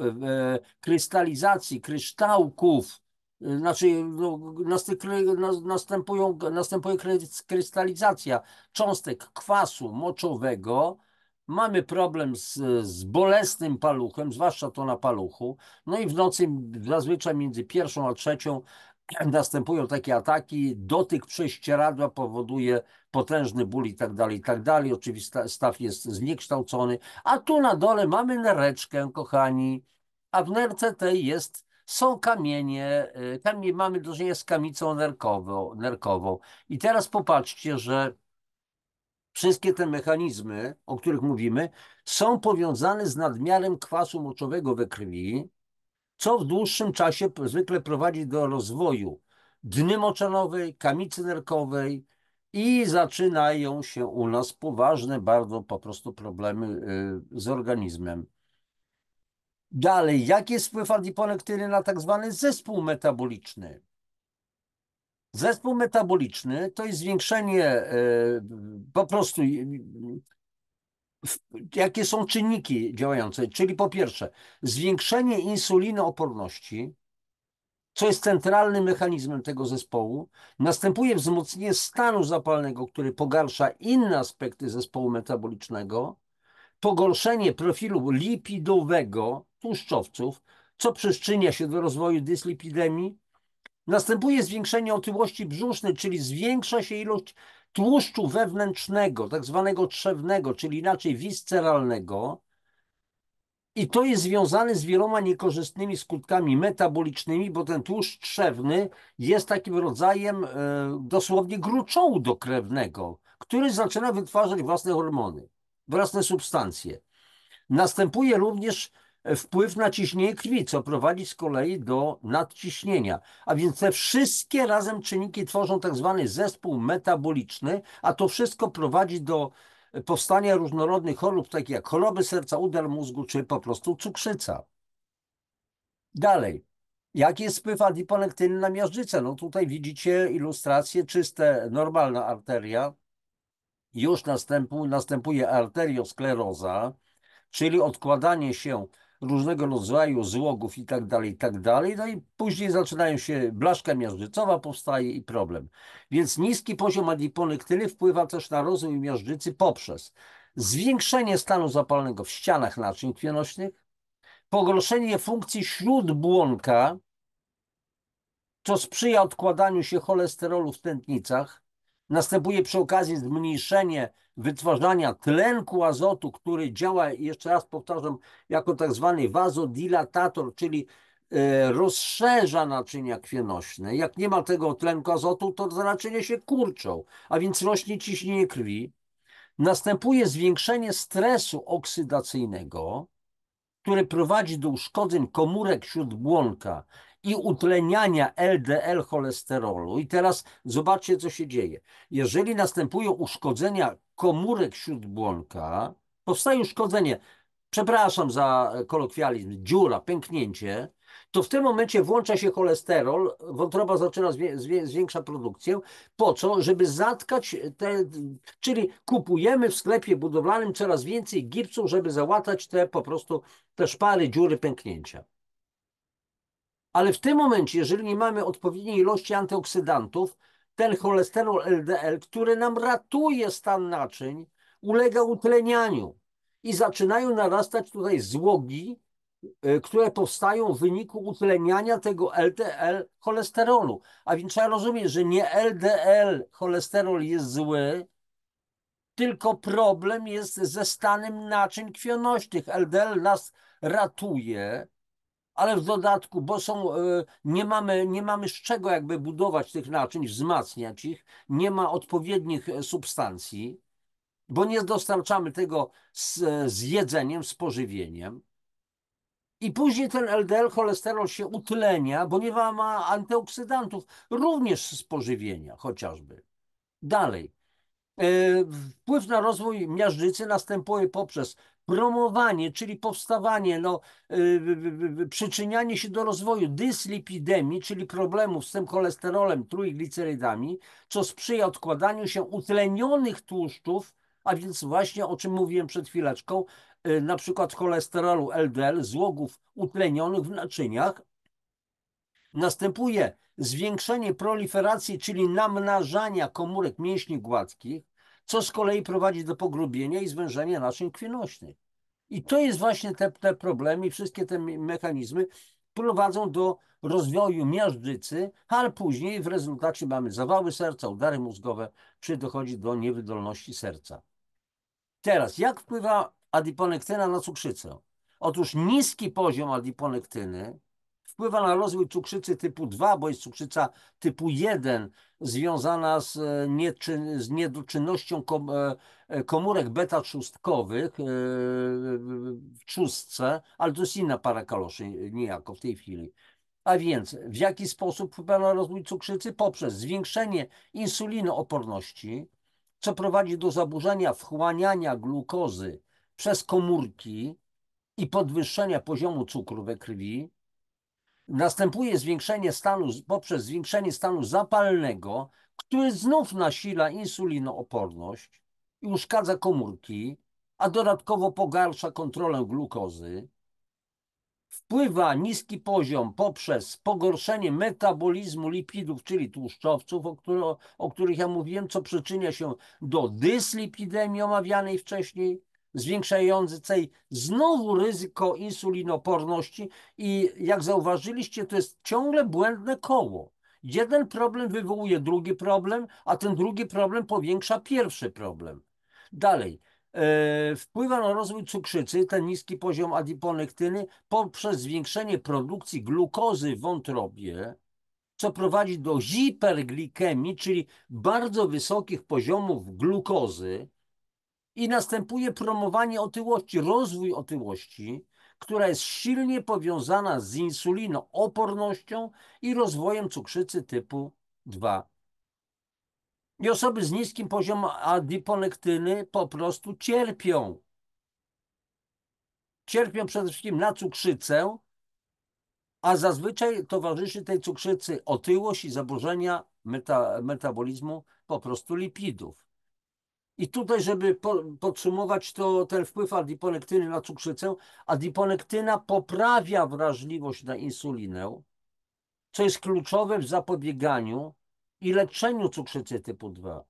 krystalizacji, kryształków. Znaczy, no, następuje krystalizacja cząstek kwasu moczowego. Mamy problem z bolesnym paluchem, zwłaszcza to na paluchu. No i w nocy, zazwyczaj między pierwszą a trzecią, następują takie ataki. Dotyk prześcieradła powoduje potężny ból i tak dalej, i tak dalej. Oczywiście staw jest zniekształcony. A tu na dole mamy nereczkę, kochani. A w nerce tej są kamienie. Mamy do czynienia z kamicą nerkową. I teraz popatrzcie, że wszystkie te mechanizmy, o których mówimy, są powiązane z nadmiarem kwasu moczowego we krwi, co w dłuższym czasie zwykle prowadzi do rozwoju dny moczanowej, kamicy nerkowej i zaczynają się u nas poważne bardzo po prostu problemy z organizmem. Dalej, jaki jest wpływ adiponektyny na tak zwany zespół metaboliczny? Zespół metaboliczny to jest zwiększenie po prostu jakie są czynniki działające, czyli po pierwsze zwiększenie insulinooporności, co jest centralnym mechanizmem tego zespołu. Następuje wzmocnienie stanu zapalnego, który pogarsza inne aspekty zespołu metabolicznego, pogorszenie profilu lipidowego tłuszczowców, co przyczynia się do rozwoju dyslipidemii. Następuje zwiększenie otyłości brzusznej, czyli zwiększa się ilość tłuszczu wewnętrznego, tak zwanego trzewnego, czyli inaczej visceralnego. I to jest związane z wieloma niekorzystnymi skutkami metabolicznymi, bo ten tłuszcz trzewny jest takim rodzajem dosłownie gruczołu dokrewnego, który zaczyna wytwarzać własne hormony, własne substancje. Następuje również wpływ na ciśnienie krwi, co prowadzi z kolei do nadciśnienia. A więc te wszystkie razem czynniki tworzą tak zwany zespół metaboliczny, a to wszystko prowadzi do powstania różnorodnych chorób, takich jak choroby serca, udar mózgu, czy po prostu cukrzyca. Dalej. Jaki jest wpływ adiponektyny na miażdżycę? No tutaj widzicie ilustrację, czyste, normalna arteria. Już następuje arterioskleroza, czyli odkładanie się różnego rodzaju złogów i tak dalej. No i później zaczynają się, blaszka miażdżycowa powstaje i problem. Więc niski poziom adiponektyny wpływa też na rozwój miażdżycy poprzez zwiększenie stanu zapalnego w ścianach naczyń krwionośnych, pogorszenie funkcji śródbłonka, co sprzyja odkładaniu się cholesterolu w tętnicach. Następuje przy okazji zmniejszenie wytwarzania tlenku azotu, który działa, jeszcze raz powtarzam, jako tak zwany wazodilatator, czyli rozszerza naczynia krwionośne. Jak nie ma tego tlenku azotu, to naczynia się kurczą, a więc rośnie ciśnienie krwi. Następuje zwiększenie stresu oksydacyjnego, który prowadzi do uszkodzeń komórek śródbłonka i utleniania LDL cholesterolu. I teraz zobaczcie, co się dzieje. Jeżeli następują uszkodzenia komórek śródbłonka, powstaje uszkodzenie, przepraszam za kolokwializm, dziura, pęknięcie, to w tym momencie włącza się cholesterol, wątroba zaczyna zwiększa produkcję. Po co? Żeby zatkać te, czyli kupujemy w sklepie budowlanym coraz więcej gipsu, żeby załatać te po prostu te szpary, dziury, pęknięcia. Ale w tym momencie, jeżeli nie mamy odpowiedniej ilości antyoksydantów, ten cholesterol LDL, który nam ratuje stan naczyń, ulega utlenianiu i zaczynają narastać tutaj złogi, które powstają w wyniku utleniania tego LDL cholesterolu. A więc trzeba rozumieć, że nie LDL cholesterol jest zły, tylko problem jest ze stanem naczyń krwionośnych. LDL nas ratuje, ale w dodatku, bo nie mamy z czego jakby budować tych naczyń, wzmacniać ich, nie ma odpowiednich substancji, bo nie dostarczamy tego z jedzeniem, z pożywieniem. I później ten LDL cholesterol się utlenia, bo nie ma antyoksydantów, również z pożywienia chociażby. Dalej. Wpływ na rozwój miażdżycy następuje poprzez promowanie, czyli powstawanie, przyczynianie się do rozwoju dyslipidemii, czyli problemów z tym cholesterolem, trójglicerydami, co sprzyja odkładaniu się utlenionych tłuszczów, a więc właśnie o czym mówiłem przed chwileczką, na przykład cholesterolu LDL, złogów utlenionych w naczyniach. Następuje zwiększenie proliferacji, czyli namnażania komórek mięśni gładkich, co z kolei prowadzi do pogrubienia i zwężenia naczyń krwionośnych. I to jest właśnie te problemy i wszystkie te mechanizmy prowadzą do rozwoju miażdżycy, ale później w rezultacie mamy zawały serca, udary mózgowe, czy dochodzi do niewydolności serca. Teraz, jak wpływa adiponektyna na cukrzycę? Otóż niski poziom adiponektyny wpływa na rozwój cukrzycy typu 2, bo jest cukrzyca typu 1 związana z niedoczynnością komórek beta-trzustkowych w trzustce, ale to jest inna para kaloszy niejako w tej chwili. A więc w jaki sposób wpływa na rozwój cukrzycy? Poprzez zwiększenie insulinooporności, co prowadzi do zaburzenia wchłaniania glukozy przez komórki i podwyższenia poziomu cukru we krwi. Następuje zwiększenie stanu, poprzez zwiększenie stanu zapalnego, który znów nasila insulinooporność i uszkadza komórki, a dodatkowo pogarsza kontrolę glukozy. Wpływa niski poziom poprzez pogorszenie metabolizmu lipidów, czyli tłuszczowców, o których ja mówiłem, co przyczynia się do dyslipidemii omawianej wcześniej, zwiększającej znowu ryzyko insulinoporności i jak zauważyliście, to jest ciągle błędne koło. Jeden problem wywołuje drugi problem, a ten drugi problem powiększa pierwszy problem. Dalej. Wpływa na rozwój cukrzycy, ten niski poziom adiponektyny, poprzez zwiększenie produkcji glukozy w wątrobie, co prowadzi do hiperglikemii, czyli bardzo wysokich poziomów glukozy i następuje promowanie otyłości, rozwój otyłości, która jest silnie powiązana z insulinoopornością i rozwojem cukrzycy typu 2. I osoby z niskim poziomem adiponektyny po prostu cierpią. Cierpią przede wszystkim na cukrzycę, a zazwyczaj towarzyszy tej cukrzycy otyłość i zaburzenia metabolizmu po prostu lipidów. I tutaj, żeby podsumować to, ten wpływ adiponektyny na cukrzycę, adiponektyna poprawia wrażliwość na insulinę, co jest kluczowe w zapobieganiu i leczeniu cukrzycy typu 2.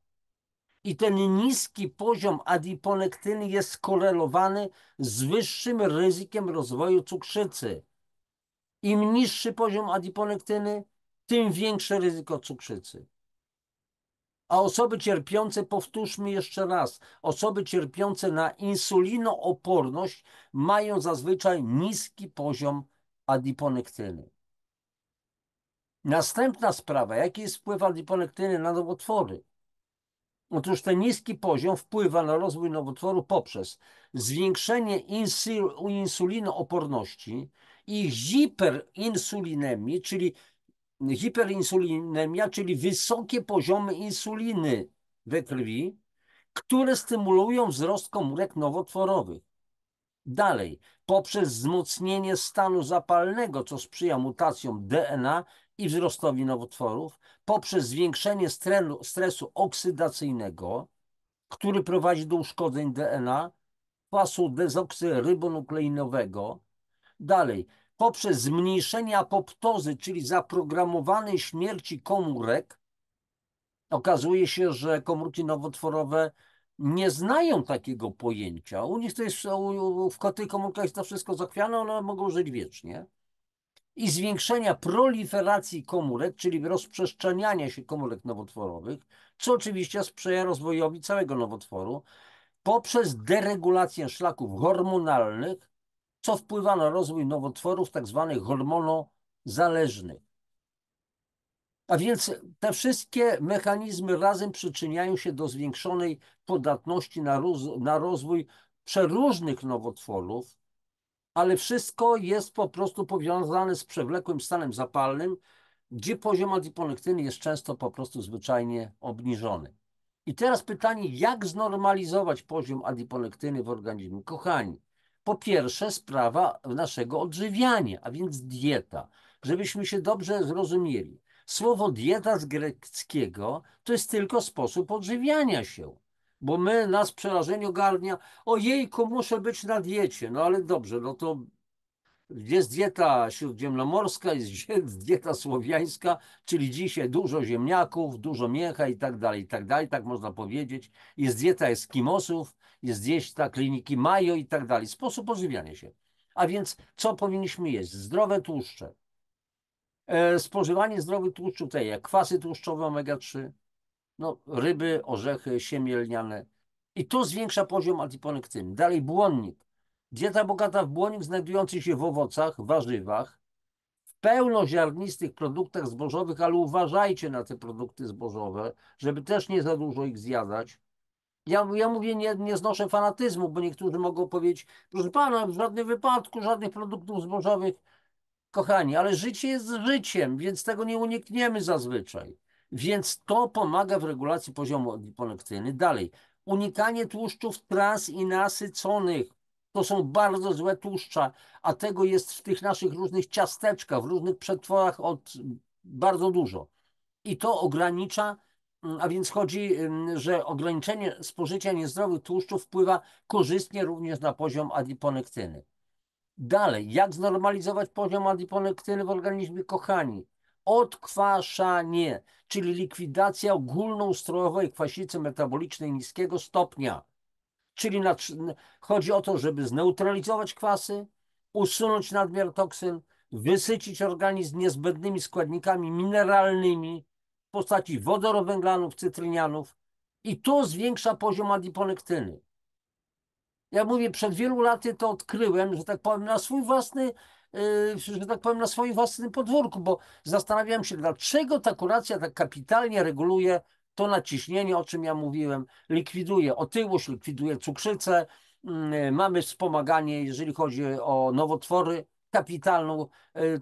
I ten niski poziom adiponektyny jest skorelowany z wyższym ryzykiem rozwoju cukrzycy. Im niższy poziom adiponektyny, tym większe ryzyko cukrzycy. A osoby cierpiące, powtórzmy jeszcze raz, osoby cierpiące na insulinooporność mają zazwyczaj niski poziom adiponektyny. Następna sprawa, jaki jest wpływ adiponektyny na nowotwory? Otóż ten niski poziom wpływa na rozwój nowotworu poprzez zwiększenie insulinooporności i hiperinsulinemia, czyli wysokie poziomy insuliny we krwi, które stymulują wzrost komórek nowotworowych. Dalej, poprzez wzmocnienie stanu zapalnego, co sprzyja mutacjom DNA i wzrostowi nowotworów, poprzez zwiększenie stresu oksydacyjnego, który prowadzi do uszkodzeń DNA, kwasu dezoksyrybonukleinowego. Dalej, poprzez zmniejszenie apoptozy, czyli zaprogramowanej śmierci komórek. Okazuje się, że komórki nowotworowe nie znają takiego pojęcia. U nich to jest, w tych komórkach jest to wszystko zachwiane, one mogą żyć wiecznie. I zwiększenia proliferacji komórek, czyli rozprzestrzeniania się komórek nowotworowych, co oczywiście sprzyja rozwojowi całego nowotworu, poprzez deregulację szlaków hormonalnych, co wpływa na rozwój nowotworów tak zwanych hormonozależnych. A więc te wszystkie mechanizmy razem przyczyniają się do zwiększonej podatności na rozwój przeróżnych nowotworów, ale wszystko jest po prostu powiązane z przewlekłym stanem zapalnym, gdzie poziom adiponektyny jest często po prostu zwyczajnie obniżony. I teraz pytanie, jak znormalizować poziom adiponektyny w organizmie? Kochani, po pierwsze sprawa naszego odżywiania, a więc dieta, żebyśmy się dobrze zrozumieli. Słowo dieta z greckiego to jest tylko sposób odżywiania się, bo nas przerażenie ogarnia, ojejku, muszę być na diecie, no ale dobrze, no to jest dieta śródziemnomorska, jest dieta słowiańska, czyli dzisiaj dużo ziemniaków, dużo mięcha i tak dalej, tak można powiedzieć. Jest dieta Eskimosów, jest dieta kliniki Mayo i tak dalej. Sposób odżywiania się. A więc co powinniśmy jeść? Zdrowe tłuszcze. Spożywanie zdrowych tłuszczów, takie jak kwasy tłuszczowe omega-3, no, ryby, orzechy, siemię lniane. I to zwiększa poziom adiponektyny. Dalej błonnik. Dieta bogata w błonnik znajdujący się w owocach, warzywach, w pełnoziarnistych produktach zbożowych, ale uważajcie na te produkty zbożowe, żeby też nie za dużo ich zjadać. Ja mówię, nie znoszę fanatyzmu, bo niektórzy mogą powiedzieć, proszę pana, w żadnym wypadku żadnych produktów zbożowych. Kochani, ale życie jest życiem, więc tego nie unikniemy zazwyczaj. Więc to pomaga w regulacji poziomu adiponektyny. Dalej, unikanie tłuszczów trans i nasyconych. To są bardzo złe tłuszcza, a tego jest w tych naszych różnych ciasteczkach, w różnych przetworach bardzo dużo. I to ogranicza, a więc chodzi, że ograniczenie spożycia niezdrowych tłuszczów wpływa korzystnie również na poziom adiponektyny. Dalej, jak znormalizować poziom adiponektyny w organizmie, kochani? Odkwaszanie, czyli likwidacja ogólnoustrojowej kwasicy metabolicznej niskiego stopnia. Czyli chodzi o to, żeby zneutralizować kwasy, usunąć nadmiar toksyn, wysycić organizm niezbędnymi składnikami mineralnymi w postaci wodorowęglanów, cytrynianów i to zwiększa poziom adiponektyny. Ja mówię, przed wielu laty to odkryłem, że tak powiem, na swój własny, że tak powiem, na swoim własnym podwórku, bo zastanawiałem się, dlaczego ta kuracja tak kapitalnie reguluje to naciśnienie, o czym ja mówiłem, likwiduje otyłość, likwiduje cukrzycę, mamy wspomaganie, jeżeli chodzi o nowotwory, kapitalną,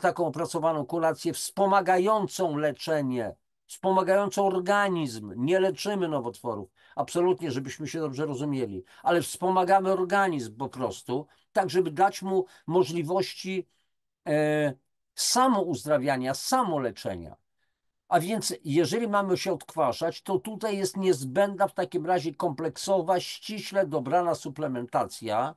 taką opracowaną kurację wspomagającą leczenie, wspomagającą organizm, nie leczymy nowotworów. Absolutnie, żebyśmy się dobrze rozumieli, ale wspomagamy organizm po prostu, tak żeby dać mu możliwości samouzdrawiania, samoleczenia. A więc jeżeli mamy się odkwaszać, to tutaj jest niezbędna w takim razie kompleksowa, ściśle dobrana suplementacja,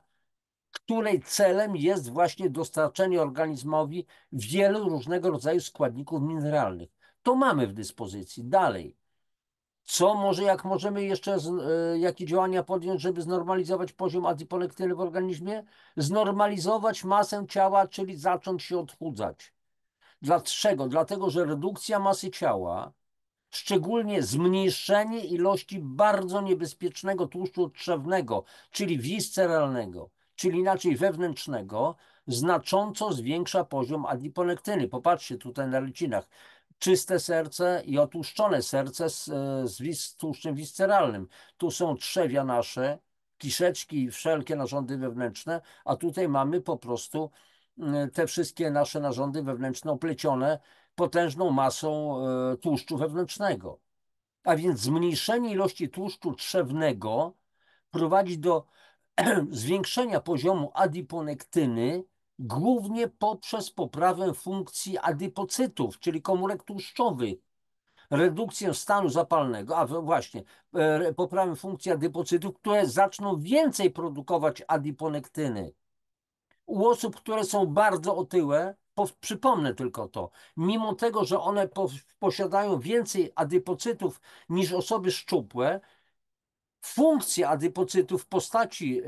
której celem jest właśnie dostarczenie organizmowi wielu różnego rodzaju składników mineralnych. To mamy w dyspozycji. Dalej. Co może, jak możemy jeszcze, jakie działania podjąć, żeby znormalizować poziom adiponektyny w organizmie? Znormalizować masę ciała, czyli zacząć się odchudzać. Dlaczego? Dlatego, że redukcja masy ciała, szczególnie zmniejszenie ilości bardzo niebezpiecznego tłuszczu trzewnego, czyli visceralnego, czyli inaczej wewnętrznego, znacząco zwiększa poziom adiponektyny. Popatrzcie tutaj na rycinach. Czyste serce i otłuszczone serce z tłuszczem visceralnym. Tu są trzewia nasze, kiszeczki i wszelkie narządy wewnętrzne, a tutaj mamy po prostu te wszystkie nasze narządy wewnętrzne oplecione potężną masą tłuszczu wewnętrznego. A więc zmniejszenie ilości tłuszczu trzewnego prowadzi do zwiększenia poziomu adiponektyny, głównie poprzez poprawę funkcji adipocytów, czyli komórek tłuszczowych, redukcję stanu zapalnego, a właśnie poprawę funkcji adipocytów, które zaczną więcej produkować adiponektyny. U osób, które są bardzo otyłe, przypomnę tylko to, mimo tego, że one posiadają więcej adipocytów niż osoby szczupłe, funkcja adipocytów w postaci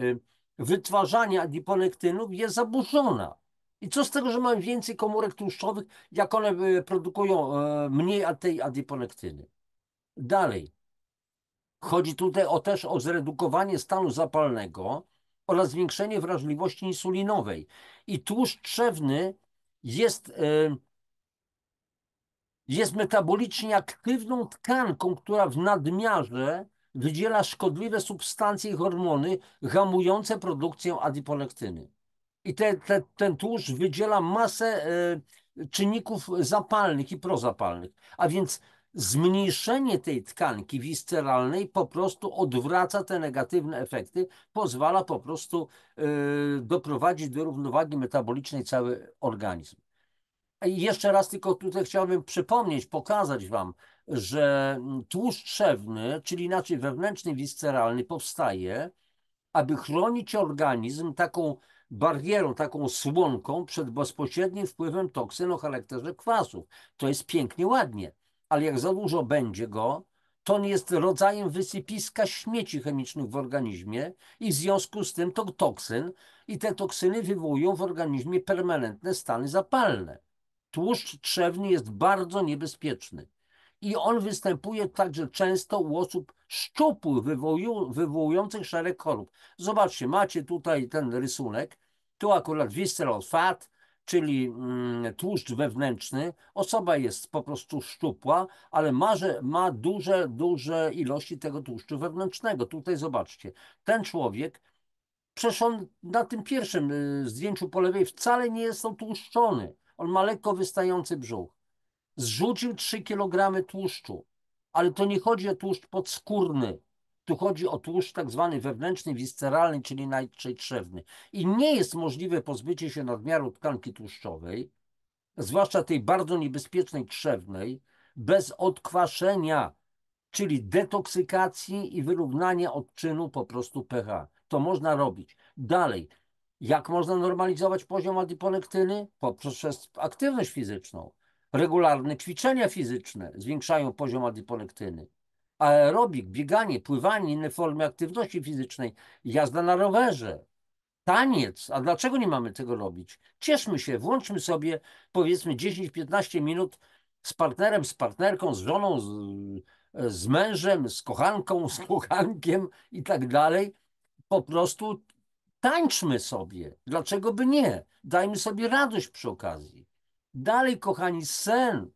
wytwarzania adiponektynów jest zaburzona. I co z tego, że mamy więcej komórek tłuszczowych, jak one produkują mniej tej adiponektyny? Dalej. Chodzi tutaj też o zredukowanie stanu zapalnego oraz zwiększenie wrażliwości insulinowej. I tłuszcz trzewny jest, jest metabolicznie aktywną tkanką, która w nadmiarze wydziela szkodliwe substancje i hormony hamujące produkcję adiponektyny. I ten tłuszcz wydziela masę czynników zapalnych i prozapalnych. A więc zmniejszenie tej tkanki visceralnej po prostu odwraca te negatywne efekty, pozwala po prostu doprowadzić do równowagi metabolicznej cały organizm. I jeszcze raz tylko tutaj chciałbym przypomnieć, pokazać Wam, że tłuszcz trzewny, czyli inaczej wewnętrzny visceralny, powstaje, aby chronić organizm taką barierą, taką słonką przed bezpośrednim wpływem toksyn o charakterze kwasów. To jest pięknie, ładnie, ale jak za dużo będzie go, to on jest rodzajem wysypiska śmieci chemicznych w organizmie i w związku z tym to toksyn i te toksyny wywołują w organizmie permanentne stany zapalne. Tłuszcz trzewny jest bardzo niebezpieczny. I on występuje także często u osób szczupłych, wywołujących szereg chorób. Zobaczcie, macie tutaj ten rysunek. Tu akurat visceral fat, czyli tłuszcz wewnętrzny. Osoba jest po prostu szczupła, ale ma duże ilości tego tłuszczu wewnętrznego. Tutaj zobaczcie, ten człowiek, przecież on na tym pierwszym zdjęciu po lewej wcale nie jest otłuszczony. On ma lekko wystający brzuch. Zrzucił 3 kg tłuszczu, ale to nie chodzi o tłuszcz podskórny. Tu chodzi o tłuszcz tak zwany wewnętrzny, visceralny, czyli najczęściej trzewny. I nie jest możliwe pozbycie się nadmiaru tkanki tłuszczowej, zwłaszcza tej bardzo niebezpiecznej trzewnej, bez odkwaszenia, czyli detoksykacji i wyrównania odczynu po prostu pH. To można robić. Dalej, jak można normalizować poziom adiponektyny? Poprzez aktywność fizyczną. Regularne ćwiczenia fizyczne zwiększają poziom adiponektyny. Aerobik, bieganie, pływanie, inne formy aktywności fizycznej, jazda na rowerze, taniec. A dlaczego nie mamy tego robić? Cieszmy się, włączmy sobie powiedzmy 10-15 minut z partnerem, z partnerką, z żoną, z mężem, z kochanką, z kochankiem i tak dalej. Po prostu tańczmy sobie. Dlaczego by nie? Dajmy sobie radość przy okazji. Dalej, kochani, sen.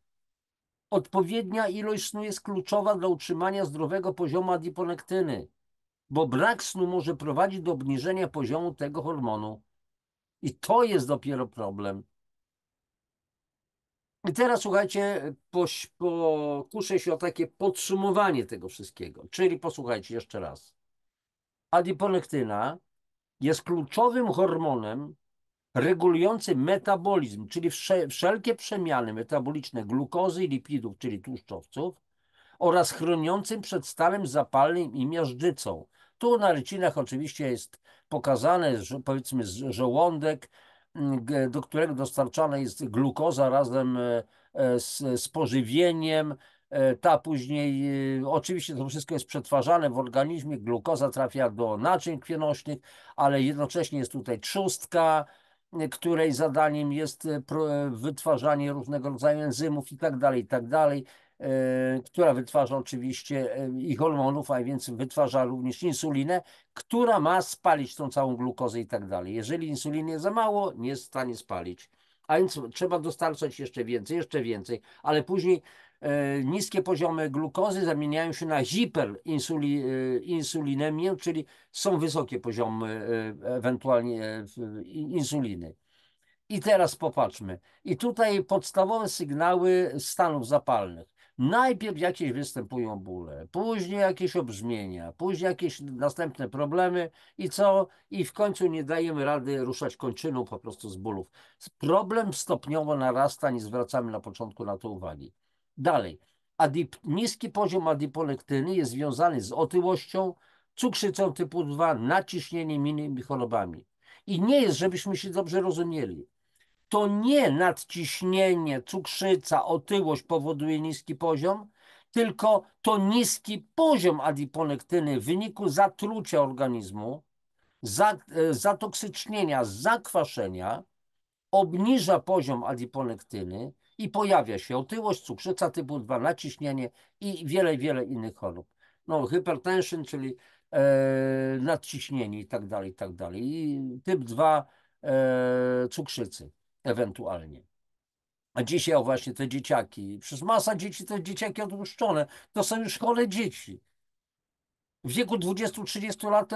Odpowiednia ilość snu jest kluczowa dla utrzymania zdrowego poziomu adiponektyny, bo brak snu może prowadzić do obniżenia poziomu tego hormonu. I to jest dopiero problem. I teraz słuchajcie, pokuszę się o takie podsumowanie tego wszystkiego. Czyli posłuchajcie jeszcze raz. Adiponektyna jest kluczowym hormonem regulujący metabolizm, czyli wszelkie przemiany metaboliczne glukozy i lipidów, czyli tłuszczowców, oraz chroniącym przed stanem zapalnym i miażdżycą. Tu na rycinach oczywiście jest pokazane, że powiedzmy żołądek, do którego dostarczana jest glukoza razem z pożywieniem. Ta później, oczywiście to wszystko jest przetwarzane w organizmie, glukoza trafia do naczyń krwionośnych, ale jednocześnie jest tutaj trzustka, której zadaniem jest wytwarzanie różnego rodzaju enzymów i tak dalej, która wytwarza oczywiście i hormonów, a więc wytwarza również insulinę, która ma spalić tą całą glukozę i tak dalej. Jeżeli insuliny jest za mało, nie jest w stanie spalić. A więc trzeba dostarczać jeszcze więcej, ale później niskie poziomy glukozy zamieniają się na hiperinsulinemię, czyli są wysokie poziomy ewentualnie insuliny. I teraz popatrzmy. I tutaj podstawowe sygnały stanów zapalnych. Najpierw jakieś występują bóle, później jakieś obrzmienia, później jakieś następne problemy i co? I w końcu nie dajemy rady ruszać kończyną po prostu z bólów. Problem stopniowo narasta, nie zwracamy na początku na to uwagi. Dalej. Niski poziom adiponektyny jest związany z otyłością, cukrzycą typu 2, naciśnieniem, innymi chorobami. I nie jest, żebyśmy się dobrze rozumieli. To nie nadciśnienie, cukrzyca, otyłość powoduje niski poziom, tylko to niski poziom adiponektyny w wyniku zatrucia organizmu, zatoksycznienia, zakwaszenia obniża poziom adiponektyny i pojawia się otyłość, cukrzyca typu 2, naciśnienie i wiele innych chorób. No, hypertension, czyli nadciśnienie i tak dalej, i tak dalej. I typ 2 cukrzycy ewentualnie. A dzisiaj o właśnie te dzieciaki, przecież masa dzieci to dzieciaki odłuszczone, to są już chore dzieci. W wieku 20-30 lat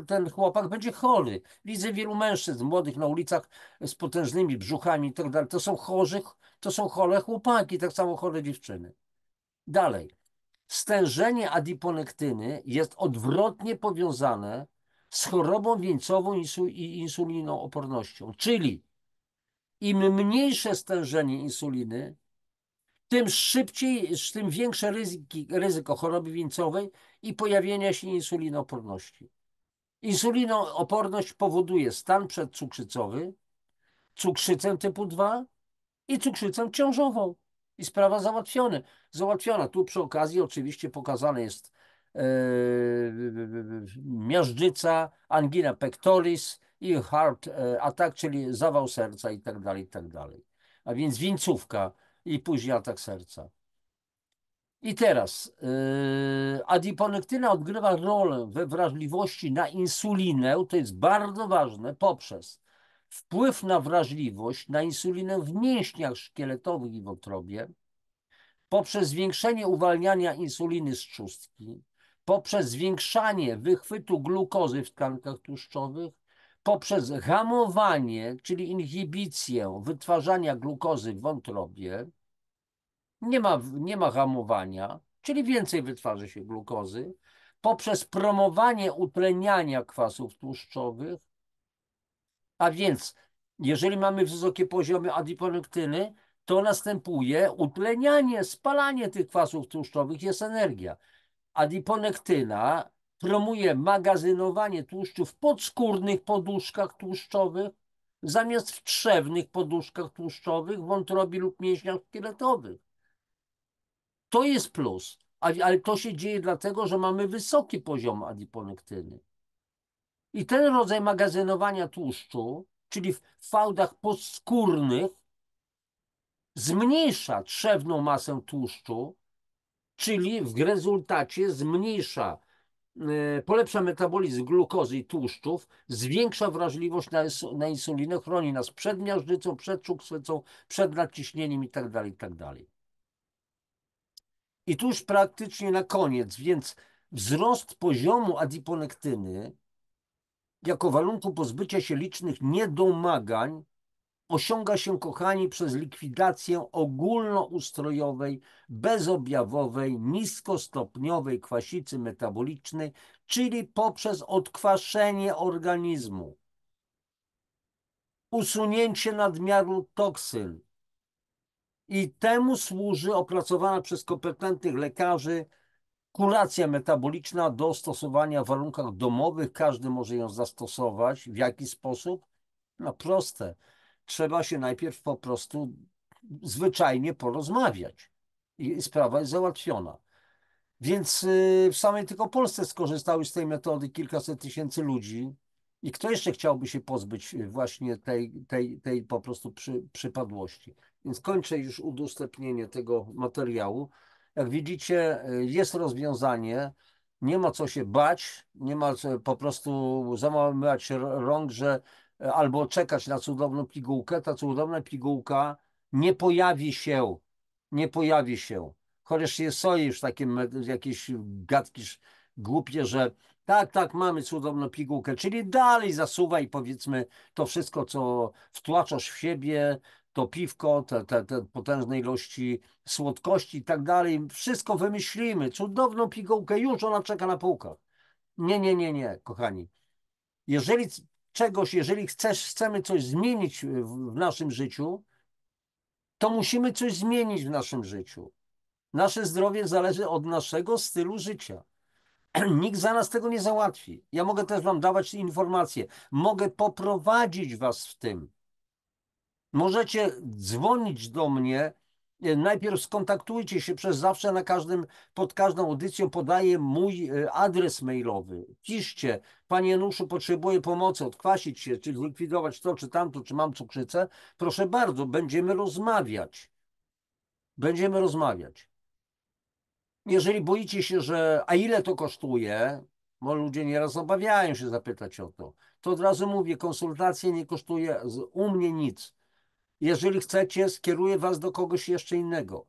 ten chłopak będzie chory. Widzę wielu mężczyzn młodych na ulicach z potężnymi brzuchami i tak dalej. To są chore chłopaki, tak samo chore dziewczyny. Dalej. Stężenie adiponektyny jest odwrotnie powiązane z chorobą wieńcową i insulinoopornością. Czyli im mniejsze stężenie insuliny, tym większe ryzyko choroby wieńcowej i pojawienia się insulinooporności. Insulinooporność powoduje stan przedcukrzycowy, cukrzycę typu 2 i cukrzycę ciążową. I sprawa załatwiona. Tu przy okazji oczywiście pokazane jest miażdżyca, angina pectoris i heart attack, czyli zawał serca i tak dalej, i tak dalej. A więc wieńcówka i później atak serca. I teraz adiponektyna odgrywa rolę we wrażliwości na insulinę, to jest bardzo ważne, poprzez wpływ na wrażliwość na insulinę w mięśniach szkieletowych i wątrobie, poprzez zwiększenie uwalniania insuliny z trzustki, poprzez zwiększanie wychwytu glukozy w tkankach tłuszczowych, poprzez hamowanie, czyli inhibicję wytwarzania glukozy w wątrobie. Nie ma hamowania, czyli więcej wytwarza się glukozy, poprzez promowanie utleniania kwasów tłuszczowych, a więc jeżeli mamy wysokie poziomy adiponektyny, to następuje utlenianie, spalanie tych kwasów tłuszczowych, jest energia. Adiponektyna promuje magazynowanie tłuszczu w podskórnych poduszkach tłuszczowych zamiast w trzewnych poduszkach tłuszczowych w wątrobie lub mięśniach szkieletowych. To jest plus, ale to się dzieje dlatego, że mamy wysoki poziom adiponektyny. I ten rodzaj magazynowania tłuszczu, czyli w fałdach podskórnych, zmniejsza trzewną masę tłuszczu, czyli w rezultacie polepsza metabolizm glukozy i tłuszczów, zwiększa wrażliwość na insulinę, chroni nas przed miażdżycą, przed cukrzycą, przed nadciśnieniem itd., itd. I tu już praktycznie na koniec, więc wzrost poziomu adiponektyny jako warunku pozbycia się licznych niedomagań osiąga się, kochani, przez likwidację ogólnoustrojowej, bezobjawowej, niskostopniowej kwasicy metabolicznej, czyli poprzez odkwaszenie organizmu. usunięcie nadmiaru toksyn. I temu służy opracowana przez kompetentnych lekarzy kuracja metaboliczna do stosowania w warunkach domowych. Każdy może ją zastosować. W jaki sposób? No proste. Trzeba się najpierw po prostu zwyczajnie porozmawiać i sprawa jest załatwiona. Więc w samej tylko Polsce skorzystały z tej metody kilkaset tysięcy ludzi. I kto jeszcze chciałby się pozbyć właśnie tej po prostu przypadłości? Więc kończę już udostępnienie tego materiału. Jak widzicie, jest rozwiązanie. Nie ma co się bać, nie ma co po prostu zamykać rąk, że albo czekać na cudowną pigułkę. Ta cudowna pigułka nie pojawi się. Nie pojawi się. Chociaż są już takie jakieś gadki głupie, że tak, tak, mamy cudowną pigułkę, czyli dalej zasuwaj powiedzmy to wszystko, co wtłaczasz w siebie, to piwko, te potężne ilości słodkości i tak dalej, wszystko wymyślimy, cudowną pigułkę, już ona czeka na półkach. Nie, nie, nie, nie, kochani. Jeżeli jeżeli chcemy coś zmienić w naszym życiu, to musimy coś zmienić w naszym życiu. Nasze zdrowie zależy od naszego stylu życia. Nikt za nas tego nie załatwi. Ja mogę też wam dawać informacje. Mogę poprowadzić was w tym. Możecie dzwonić do mnie. Najpierw skontaktujcie się przez zawsze pod każdą audycją podaję mój adres mailowy. Piszcie, panie Januszu, potrzebuję pomocy, odkwasić się, czy zlikwidować to, czy tamto, czy mam cukrzycę. Proszę bardzo, będziemy rozmawiać. Będziemy rozmawiać. Jeżeli boicie się, że a ile to kosztuje, bo ludzie nieraz obawiają się zapytać o to, to od razu mówię, konsultacja nie kosztuje u mnie nic. Jeżeli chcecie, skieruję was do kogoś jeszcze innego.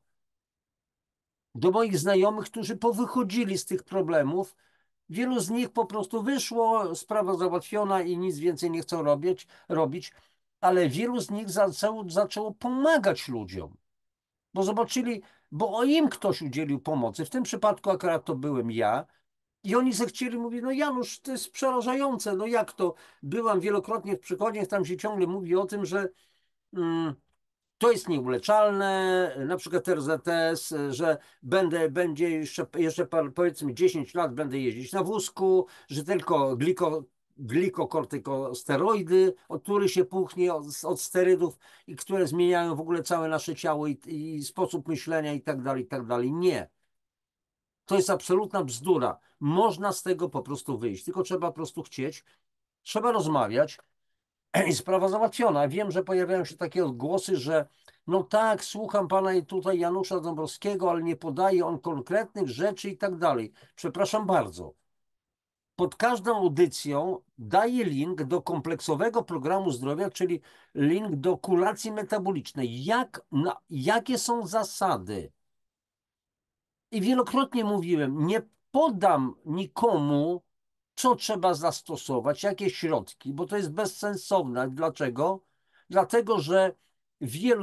Do moich znajomych, którzy powychodzili z tych problemów, wielu z nich po prostu wyszło, sprawa załatwiona i nic więcej nie chcą robić, ale wielu z nich zaczęło pomagać ludziom. Bo zobaczyli, bo im ktoś udzielił pomocy. W tym przypadku akurat to byłem ja. I oni zechcieli, mówić, no Janusz, to jest przerażające, no jak to? Byłam wielokrotnie w przychodniach, tam się ciągle mówi o tym, że mm, to jest nieuleczalne, na przykład RZS, że będzie jeszcze powiedzmy 10 lat będę jeździć na wózku, że tylko glikokortykosteroidy, od których się puchnie, od sterydów i które zmieniają w ogóle całe nasze ciało i sposób myślenia i tak dalej, i tak dalej. Nie. To jest absolutna bzdura. Można z tego po prostu wyjść, tylko trzeba po prostu chcieć, trzeba rozmawiać i sprawa załatwiona. Wiem, że pojawiają się takie odgłosy, że no tak, słucham pana i tutaj Janusza Dąbrowskiego, ale nie podaje on konkretnych rzeczy i tak dalej. Przepraszam bardzo. Pod każdą audycją daję link do kompleksowego programu zdrowia, czyli link do kuracji metabolicznej. Jakie są zasady? I wielokrotnie mówiłem, nie podam nikomu, co trzeba zastosować, jakie środki, bo to jest bezsensowne. Dlaczego? Dlatego, że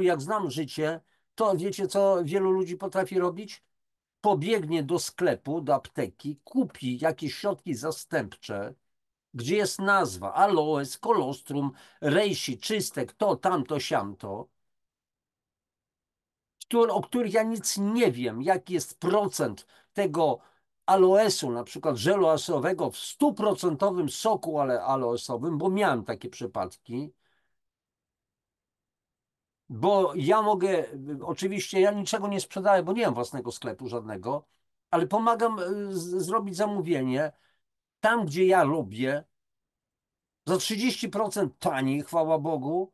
jak znam życie, to wiecie, co wielu ludzi potrafi robić? Pobiegnie do sklepu, do apteki, kupi jakieś środki zastępcze, gdzie jest nazwa aloes, kolostrum, reishi, czystek, to, tamto, siamto, o których ja nic nie wiem, jaki jest procent tego aloesu, na przykład żelu aloesowego w 100% soku aloesowym, bo miałem takie przypadki, bo ja mogę, oczywiście ja niczego nie sprzedaję, bo nie mam własnego sklepu żadnego, ale pomagam zrobić zamówienie tam, gdzie ja lubię, za 30% taniej, chwała Bogu,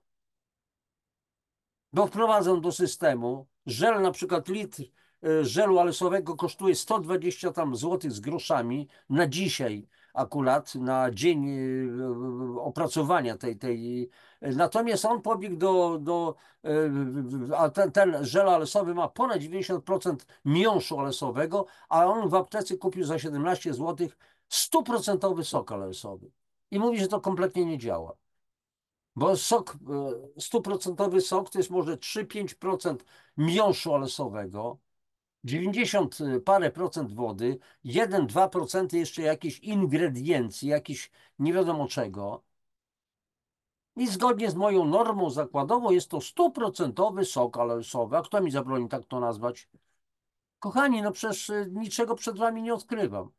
bo wprowadzą do systemu żel, na przykład litr żelu alesowego kosztuje 120 tam złotych z groszami na dzisiaj akurat, na dzień opracowania tej. Natomiast on pobiegł a ten żel alesowy ma ponad 90% miąższu alesowego, a on w aptece kupił za 17 złotych 100% sok alesowy. I mówi, że to kompletnie nie działa. Bo sok, 100% sok to jest może 3-5% miąższu alesowego, 90 parę procent wody, 1-2% jeszcze jakiejś ingrediencji, jakiś nie wiadomo czego. I zgodnie z moją normą zakładową jest to 100% sok aloesowy. A kto mi zabroni tak to nazwać? Kochani, no przecież niczego przed wami nie odkrywam.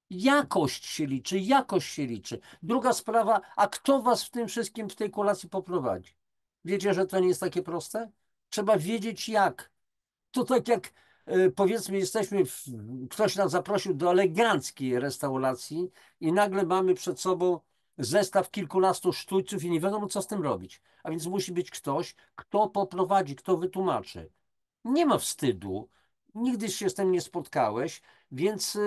Jakość się liczy, jakość się liczy. Druga sprawa, a kto was w tym wszystkim, w tej kolacji poprowadzi? Wiecie, że to nie jest takie proste? Trzeba wiedzieć jak. To tak jak powiedzmy, ktoś nas zaprosił do eleganckiej restauracji i nagle mamy przed sobą zestaw kilkunastu sztućców i nie wiadomo, co z tym robić. A więc musi być ktoś, kto poprowadzi, kto wytłumaczy. Nie ma wstydu. Nigdy się z tym nie spotkałeś, więc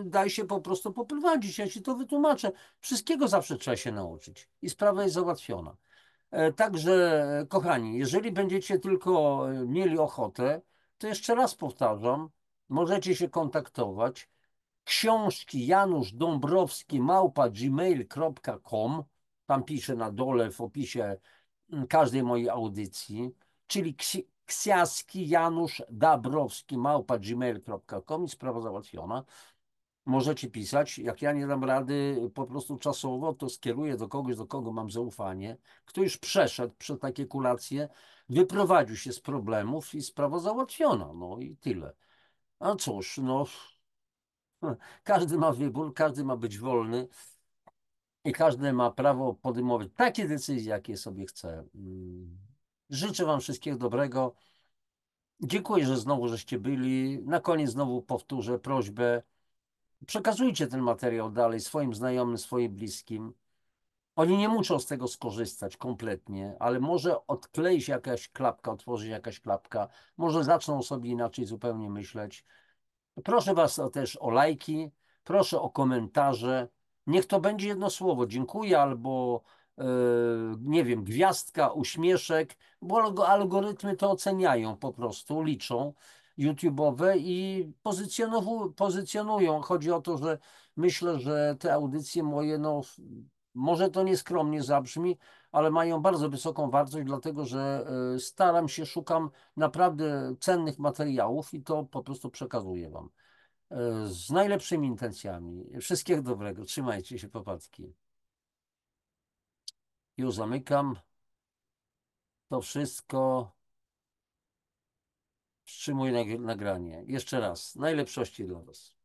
daj się po prostu poprowadzić. Ja ci to wytłumaczę. Wszystkiego zawsze trzeba się nauczyć i sprawa jest załatwiona. Także, kochani, jeżeli będziecie tylko mieli ochotę, to jeszcze raz powtarzam, możecie się kontaktować. Książki Janusz Dąbrowski @gmail.com. Tam piszę na dole w opisie każdej mojej audycji, czyli Ksiaski Janusz Dabrowski @gmail.com i sprawa załatwiona. Możecie pisać. Jak ja nie dam rady po prostu czasowo, to skieruję do kogoś, do kogo mam zaufanie, kto już przeszedł przez takie kulacje, wyprowadził się z problemów i sprawa załatwiona. No i tyle. A cóż, no, każdy ma wybór, każdy ma być wolny i każdy ma prawo podejmować takie decyzje, jakie sobie chce. Życzę Wam wszystkiego dobrego. Dziękuję, że znowu żeście byli. Na koniec znowu powtórzę prośbę. Przekazujcie ten materiał dalej swoim znajomym, swoim bliskim. Oni nie muszą z tego skorzystać kompletnie, ale może odklei się jakaś klapka, otworzy się jakaś klapka, może zaczną sobie inaczej zupełnie myśleć. Proszę Was też o lajki, proszę o komentarze. Niech to będzie jedno słowo, dziękuję, albo nie wiem, gwiazdka, uśmieszek, bo algorytmy to oceniają po prostu, liczą YouTube'owe i pozycjonują. Chodzi o to, że myślę, że te audycje moje, no może to nieskromnie zabrzmi, ale mają bardzo wysoką wartość, dlatego że staram się, szukam naprawdę cennych materiałów i to po prostu przekazuję Wam. Z najlepszymi intencjami. Wszystkiego dobrego. Trzymajcie się, popadki. Już zamykam to wszystko. Wstrzymuję nagranie. Jeszcze raz. Najlepszości dla Was.